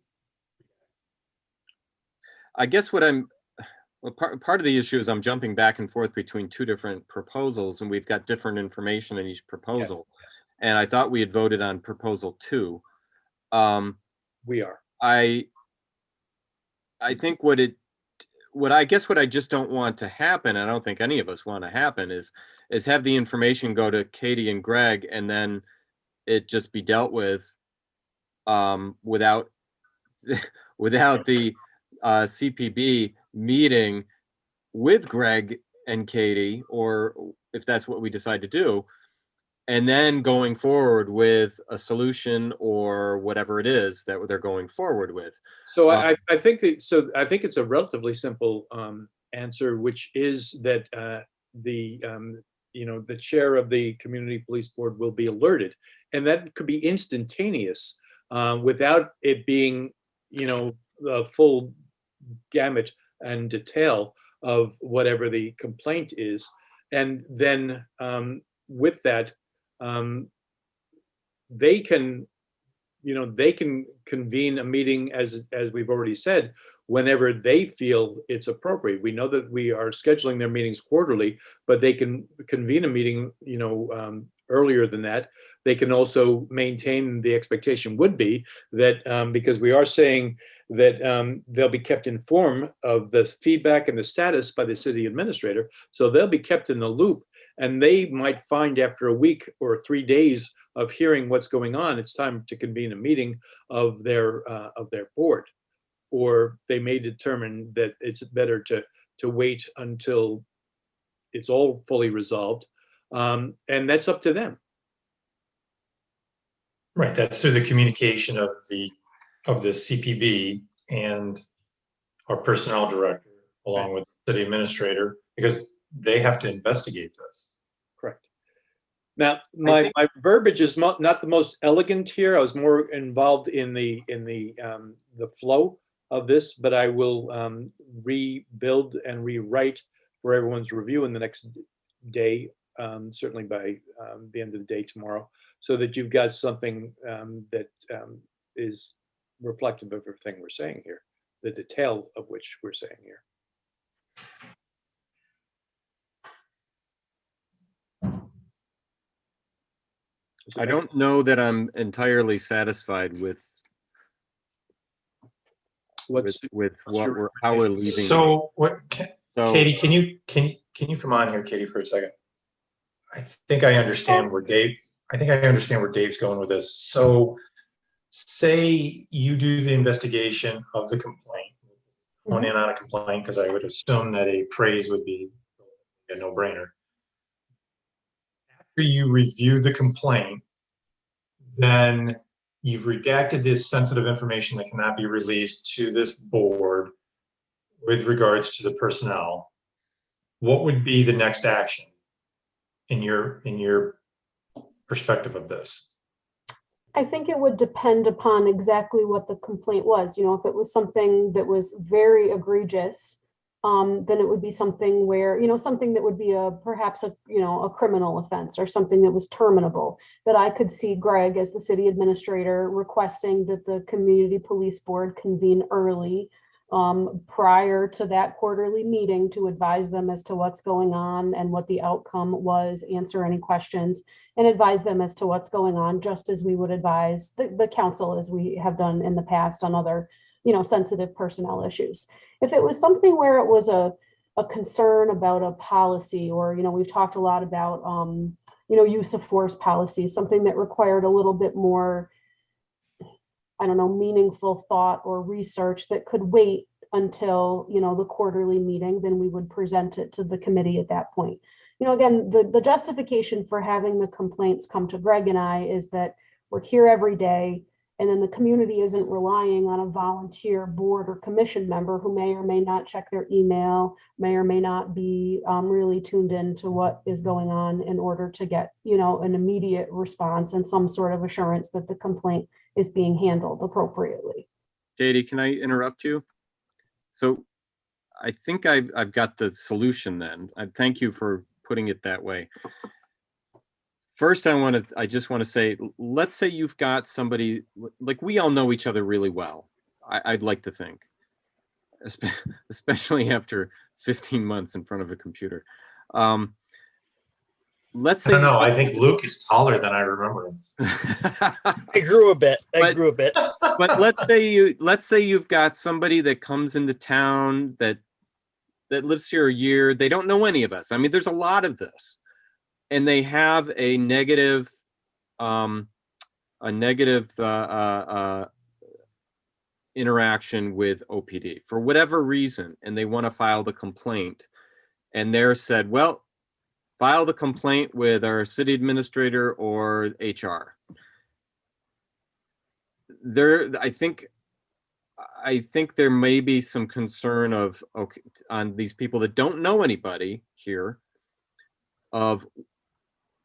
I guess part of the issue is I'm jumping back and forth between 2 different proposals, and we've got different information in each proposal. Yes. And I thought we had voted on proposal 2. we are. I think what I just don't want to happen, I don't think any of us want to happen, is have the information go to Katie and Greg and then it just be dealt with without the CPB meeting with Greg and Katie, or if that's what we decide to do, and then going forward with a solution or whatever it is that they're going forward with. So I think it's a relatively simple answer, which is that the chair of the community police board will be alerted, and that could be instantaneous without it being the full gamut and detail of whatever the complaint is, and then with that they can convene a meeting, as we've already said, whenever they feel it's appropriate. We know that we are scheduling their meetings quarterly, but they can convene a meeting earlier than that. They can also maintain, the expectation would be that because we are saying that they'll be kept informed of the feedback and the status by the city administrator, so they'll be kept in the loop. And they might find after a week or 3 days of hearing what's going on, it's time to convene a meeting of their board. Or they may determine that it's better to wait until it's all fully resolved, and that's up to them. Right, that's through the communication of the CPB and our personnel director, along with the city administrator, because they have to investigate this. Correct. Now, my verbiage is not the most elegant here. I was more involved in the flow of this, but I will rebuild and rewrite for everyone's review in the next day, certainly by the end of the day tomorrow, so that you've got something that is reflective of everything we're saying here, the detail of which we're saying here. I don't know that I'm entirely satisfied with how we're leaving. So Katie, can you come on here, Katie, for a second? I think I understand where Dave's going with this. So say you do the investigation of the complaint, going in on a complaint, because I would assume that a praise would be a no-brainer. After you review the complaint, then you've redacted this sensitive information that cannot be released to this board with regards to the personnel. What would be the next action in your perspective of this? I think it would depend upon exactly what the complaint was. If it was something that was very egregious, then it would be something where, something that would be perhaps a criminal offense or something that was terminable, that I could see Greg as the city administrator requesting that the community police board convene early prior to that quarterly meeting to advise them as to what's going on and what the outcome was, answer any questions, and advise them as to what's going on, just as we would advise the council as we have done in the past on other, sensitive personnel issues. If it was something where it was a concern about a policy, or, we've talked a lot about, use of force policies, something that required a little bit more, I don't know, meaningful thought or research that could wait until, the quarterly meeting, then we would present it to the committee at that point. Again, the justification for having the complaints come to Greg and I is that we're here every day, and then the community isn't relying on a volunteer board or commission member who may or may not check their email, may or may not be really tuned in to what is going on in order to get, an immediate response and some sort of assurance that the complaint is being handled appropriately. Katie, can I interrupt you? So I think I've got the solution then. I thank you for putting it that way. First, I just want to say, let's say you've got somebody, like we all know each other really well. I'd like to think, especially after 15 months in front of a computer. Let's say, I don't know. I think Luke is taller than I remember him. I grew a bit. But let's say you've got somebody that comes into town that lives here a year. They don't know any of us. I mean, there's a lot of this, and they have a negative interaction with OPD for whatever reason, and they want to file the complaint, and they're said, well, file the complaint with our city administrator or HR. I think there may be some concern of, okay, on these people that don't know anybody here, of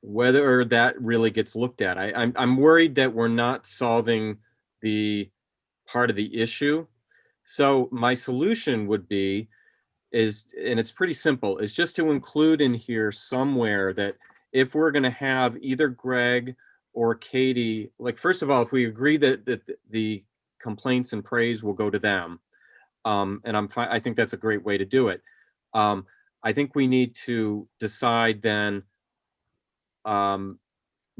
whether that really gets looked at. I'm worried that we're not solving the part of the issue. So my solution would be and it's pretty simple, is just to include in here somewhere that if we're going to have either Greg or Katie, like, first of all, if we agree that the complaints and praise will go to them, and I think that's a great way to do it. I think we need to decide then,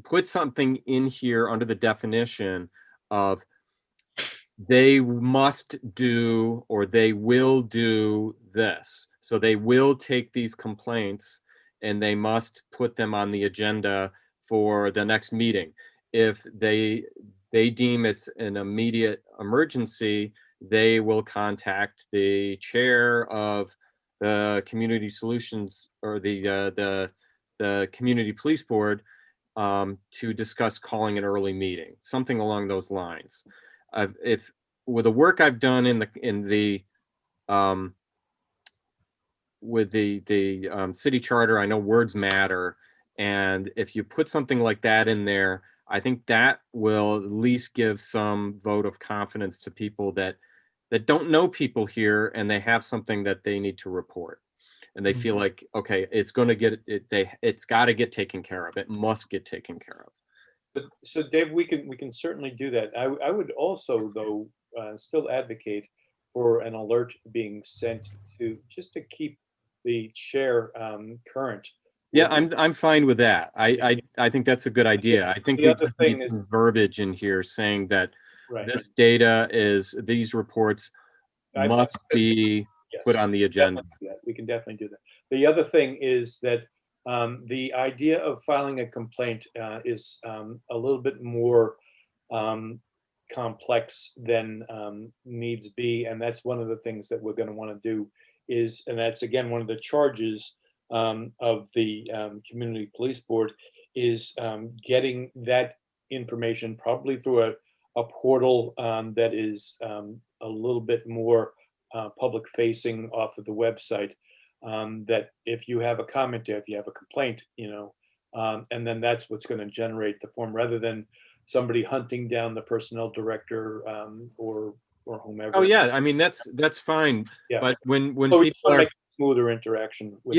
put something in here under the definition of they must do or they will do this. So they will take these complaints and they must put them on the agenda for the next meeting. If they deem it's an immediate emergency, they will contact the chair of the community solutions or the community police board to discuss calling an early meeting, something along those lines. If with the work I've done with the city charter, I know words matter, and if you put something like that in there, I think that will at least give some vote of confidence to people that don't know people here, and they have something that they need to report, and they feel like, okay, it's going to get it's got to get taken care of. It must get taken care of. So Dave, we can certainly do that. I would also, though, still advocate for an alert being sent to just to keep the chair current. Yeah, I'm fine with that. I think that's a good idea. I think we just need some verbiage in here saying that this data these reports must be put on the agenda. We can definitely do that. The other thing is that the idea of filing a complaint is a little bit more complex than needs be, and that's one of the things that we're going to want to do is, and that's again one of the charges of the community police board, is getting that information probably through a portal that is a little bit more public facing off of the website. That if you have a comment there, if you have a complaint, and then that's what's going to generate the form, rather than somebody hunting down the personnel director or whomever. Oh yeah, I mean that's fine. Yeah. But when so people are smoother interaction with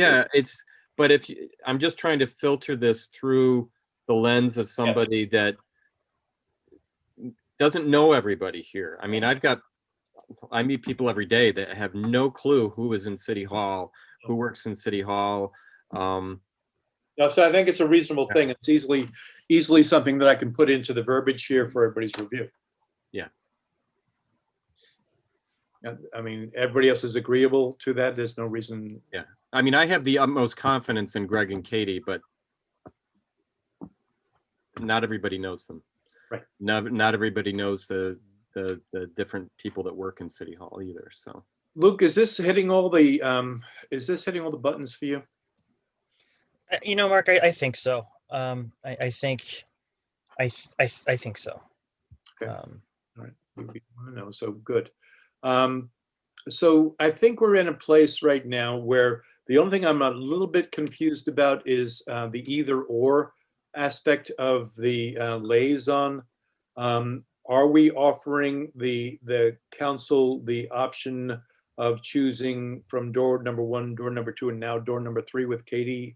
but if I'm just trying to filter this through the lens of somebody that doesn't know everybody here. I mean, I've got I meet people every day that have no clue who is in City Hall, who works in City Hall. No, so I think it's a reasonable thing. It's easily something that I can put into the verbiage here for everybody's review. Yeah. I mean, everybody else is agreeable to that. There's no reason. Yeah. I mean, I have the utmost confidence in Greg and Katie, but not everybody knows them. Right. Not everybody knows the different people that work in City Hall either. So Luke, is this hitting all the buttons for you? You know, Mark, I think so. I think so. Okay. All right. No, so good. So I think we're in a place right now where the only thing I'm a little bit confused about is the either or aspect of the liaison. Are we offering the council the option of choosing from door number 1, door number 2, and now door number 3 with Katie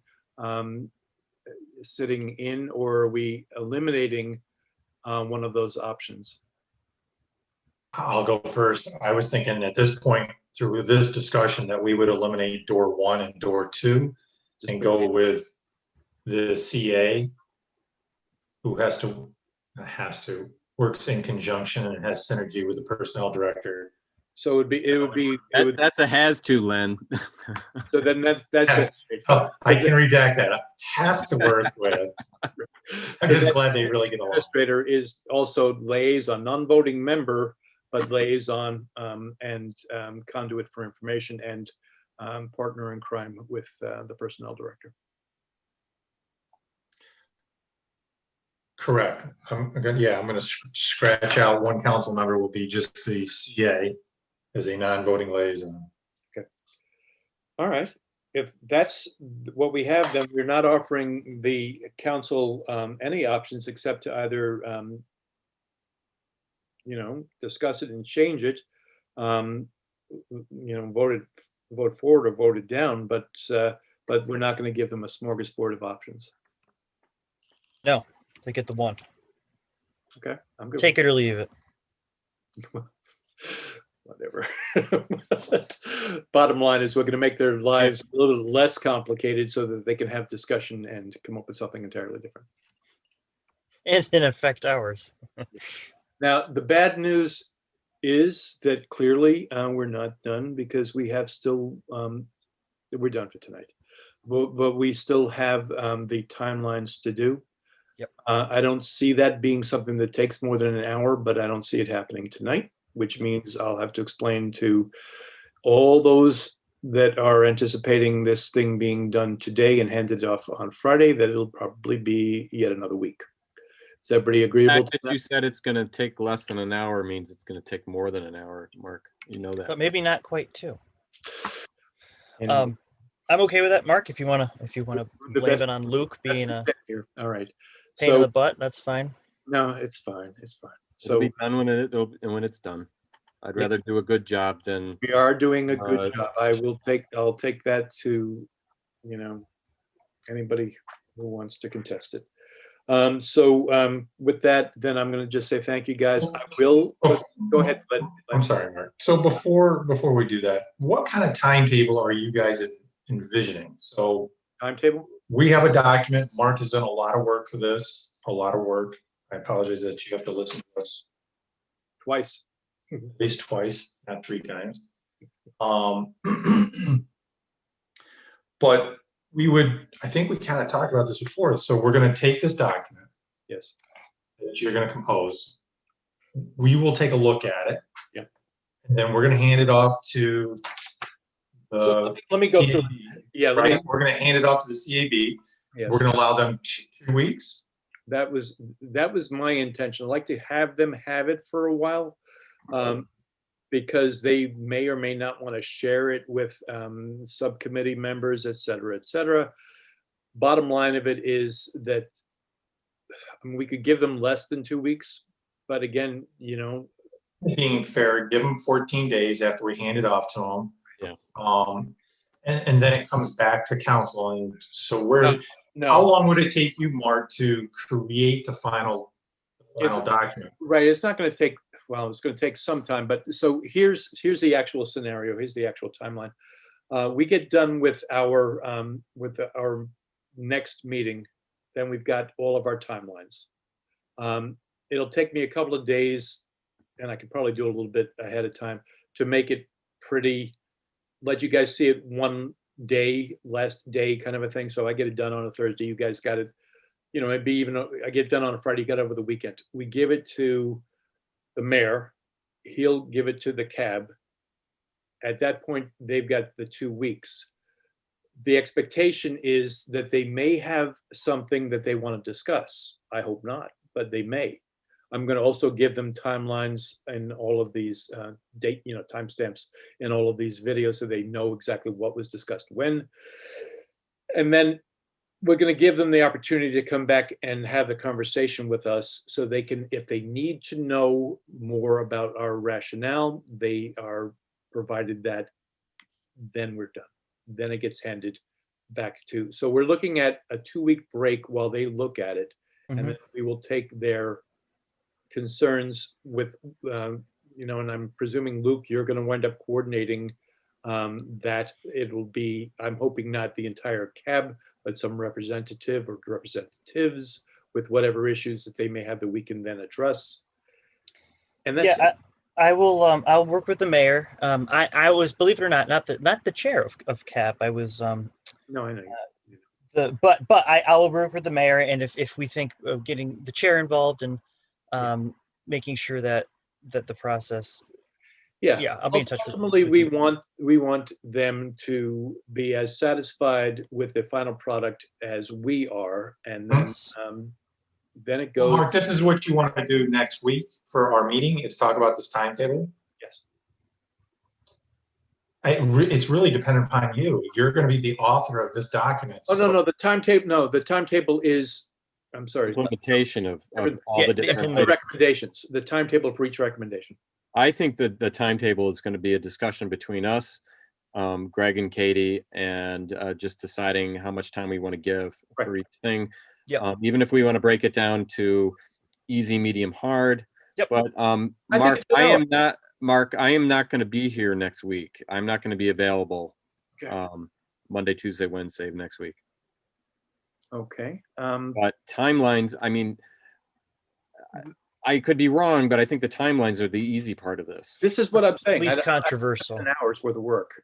sitting in, or are we eliminating one of those options? I'll go first. I was thinking at this point through this discussion that we would eliminate door 1 and door 2 and go with the CA who works in conjunction and has synergy with the personnel director. So that's a has to, Len. So then that's it. Oh, I can redact that. Has to work with. I'm just glad they really get along. Administrator is also liaison, non-voting member, but liaison and conduit for information and partner in crime with the personnel director. Correct. I'm going to scratch out one council member will be just the CA as a non-voting liaison. Okay. All right. If that's what we have, then we're not offering the council any options except to either discuss it and change it, vote forward or vote it down, but we're not going to give them a smorgasbord of options. No, they get the one. Okay, I'm good. Take it or leave it. Whatever. Bottom line is we're going to make their lives a little less complicated so that they can have discussion and come up with something entirely different. And in effect ours. Now, the bad news is that clearly we're not done because we have still, we're done for tonight, but we still have the timelines to do. Yep. I don't see that being something that takes more than an hour, but I don't see it happening tonight, which means I'll have to explain to all those that are anticipating this thing being done today and handed off on Friday that it'll probably be yet another week. Is everybody agreeable? The fact that you said it's going to take less than an hour means it's going to take more than an hour, Mark. You know that. But maybe not quite 2. Anyway. I'm okay with that, Mark. If you wanna blame it on Luke being a here. All right. pain in the butt, that's fine. No, it's fine. It's fine. So it'll be done when it's done. I'd rather do a good job than. We are doing a good job. I'll take that to, anybody who wants to contest it. With that, then I'm going to just say thank you guys. I will go ahead. But I'm sorry, Mark. So before we do that, what kind of timetable are you guys envisioning? So timetable? We have a document. Mark has done a lot of work for this. A lot of work. I apologize that you have to listen to us twice, at least twice, not 3 times. But I think we kind of talked about this before. So we're going to take this document. Yes. That you're going to compose. We will take a look at it. Yep. And then we're going to hand it off to so let me go CAB, through. Yeah. Right. We're going to hand it off to the CAB. Yes. We're going to allow them 2 weeks. That was my intention. I'd like to have them have it for a while. Because they may or may not want to share it with subcommittee members, et cetera, et cetera. Bottom line of it is that we could give them less than 2 weeks, but again, being fair, give them 14 days after we hand it off to them. Yeah. And then it comes back to council. And so no. How long would it take you, Mark, to create the final document? Right. It's not going to take well, it's going to take some time, but so here's the actual scenario. Here's the actual timeline. We get done with our next meeting, then we've got all of our timelines. It'll take me a couple of days, and I can probably do it a little bit ahead of time to make it pretty, let you guys see it one day, last day kind of a thing. So I get it done on a Thursday. You guys got it, maybe even I get done on a Friday, got over the weekend. We give it to the mayor. He'll give it to the cab. At that point, they've got the 2 weeks. The expectation is that they may have something that they want to discuss. I hope not, but they may. I'm going to also give them timelines and all of these timestamps in all of these videos so they know exactly what was discussed when. And then we're going to give them the opportunity to come back and have the conversation with us so they can, if they need to know more about our rationale, they are provided that, then we're done. Then it gets handed back to, so we're looking at a 2-week break while they look at it. And then we will take their concerns with, and I'm presuming, Luke, you're going to wind up coordinating that. It'll be, I'm hoping not the entire cab, but some representative or representatives with whatever issues that they may have that we can then address. And that's I will. I'll work with the mayor. I was, believe it or not the chair of CAP. I was. No, I know. But I will work with the mayor, and if we think of getting the chair involved and making sure that the process. Yeah, I'll be in touch with. Ultimately, we want them to be as satisfied with the final product as we are, and then it goes. Mark, this is what you want to do next week for our meeting, is talk about this timetable? Yes. It's really dependent upon you. You're going to be the author of this document. Oh, no, the timetable, no, the timetable is, I'm sorry. Implementation of all the different recommendations, the timetable for each recommendation. I think that the timetable is going to be a discussion between us, Greg and Katie, and just deciding how much time we want to give for each thing. Yeah. Even if we want to break it down to easy, medium, hard. Yep. But Mark, I am not going to be here next week. I'm not going to be available Monday, Tuesday, Wednesday of next week. Okay. But timelines, I mean, I could be wrong, but I think the timelines are the easy part of this. This is what I'm saying. Least controversial. An hour's worth of work.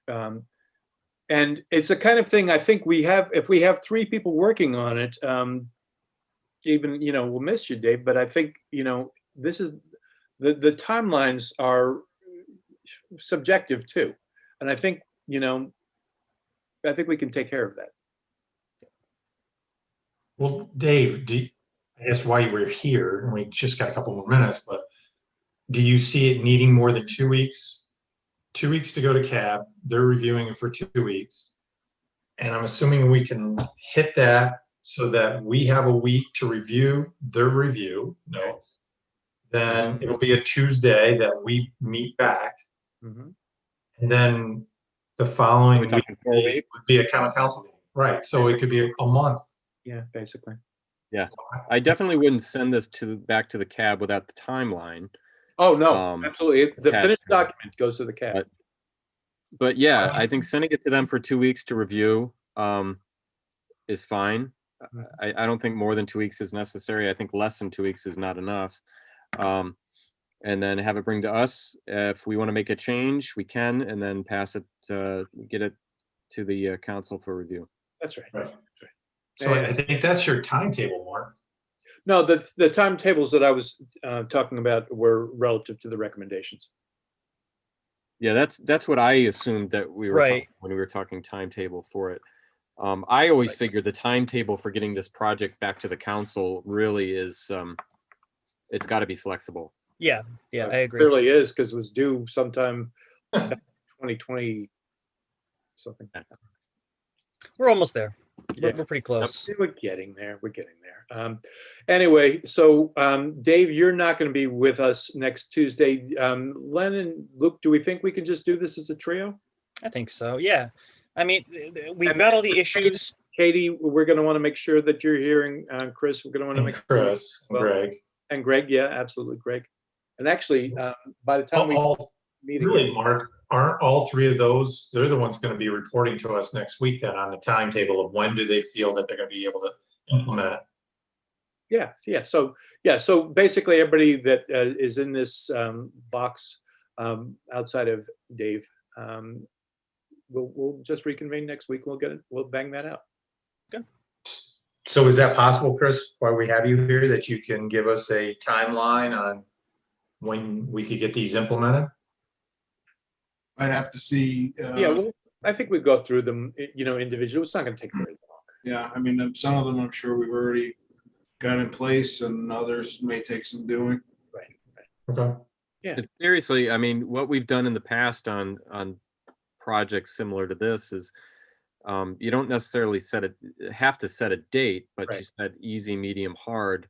And it's the kind of thing I think we have, if we have 3 people working on it, even, we'll miss you, Dave, but I think, this is, the timelines are subjective too. And I think, I think we can take care of that. Well, Dave, I guess why we're here, and we just got a couple more minutes, but do you see it needing more than 2 weeks? 2 weeks to go to CAB, they're reviewing it for 2 weeks. And I'm assuming we can hit that so that we have a week to review their review notes. Then it'll be a Tuesday that we meet back. And then the following week would be a common council meeting. Right, so it could be a month. Yeah, basically. Yeah, I definitely wouldn't send this back to the CAB without the timeline. Oh, no, absolutely. The finished document goes to the CAB. But yeah, I think sending it to them for 2 weeks to review is fine. I don't think more than 2 weeks is necessary. I think less than 2 weeks is not enough. And then have it bring to us. If we want to make a change, we can, and then pass it, get it to the council for review. That's right. Right. So I think that's your timetable, Mark. No, the timetables that I was talking about were relative to the recommendations. Yeah, that's what I assumed that we were talking when we were talking timetable for it. I always figured the timetable for getting this project back to the council really is, it's got to be flexible. Yeah, I agree. It clearly is, because it was due sometime 2020 something. We're almost there. Yeah. We're pretty close. We're getting there. Anyway, so Dave, you're not going to be with us next Tuesday. Len and Luke, do we think we can just do this as a trio? I think so. Yeah. I mean, we've got all the issues. Katie, we're going to want to make sure that you're hearing. Chris, we're going to want to make Chris, Greg. And Greg, yeah, absolutely, Greg. And actually, by the time we meet Really, again, Mark, aren't all three of those, they're the ones going to be reporting to us next week then on the timetable of when do they feel that they're going to be able to implement it? So basically everybody that is in this box outside of Dave, we'll just reconvene next week. We'll bang that out. So is that possible, Chris, while we have you here, that you can give us a timeline on when we could get these implemented? I'd have to see. Well, I think we go through them, individually. It's not going to take very long. Yeah, I mean, some of them I'm sure we've already got in place, and others may take some doing. Right. Okay. But seriously, I mean, what we've done in the past on projects similar to this is you don't necessarily have to set a date, but you said easy, medium, hard.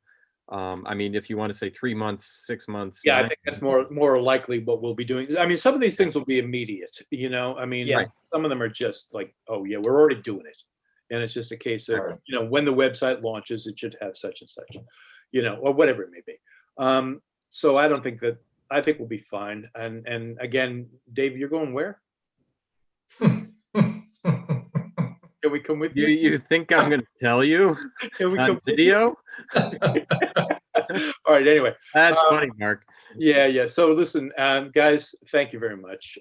I mean, if you want to say 3 months, 6 months. Yeah, I think that's more likely what we'll be doing. I mean, some of these things will be immediate, I mean, some of them are just like, oh yeah, we're already doing it. And it's just a case of, when the website launches, it should have such and such, or whatever it may be. So I think we'll be fine. And again, Dave, you're going where? Can we come with you? You think I'm going to tell you Can we on come video? All right. Anyway, That's funny, Mark. Yeah. So listen, guys, thank you very much.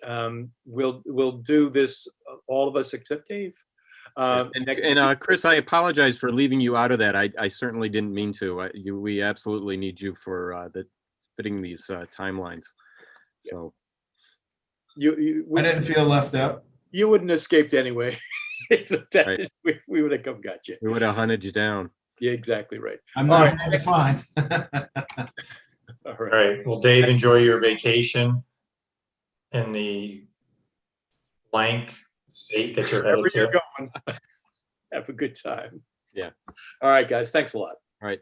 We'll do this, all of us except Dave. Chris, I apologize for leaving you out of that. I certainly didn't mean to. We absolutely need you for fitting these timelines. So I didn't feel left out. You wouldn't have escaped anyway. Right. We would have come got you. We would have hunted you down. Yeah, exactly right. I'm not defined. All All right. Well, Dave, enjoy your vacation in the blank state that you're headed Wherever to. you're going, have a good time. Yeah. All right, guys. Thanks a lot. All right.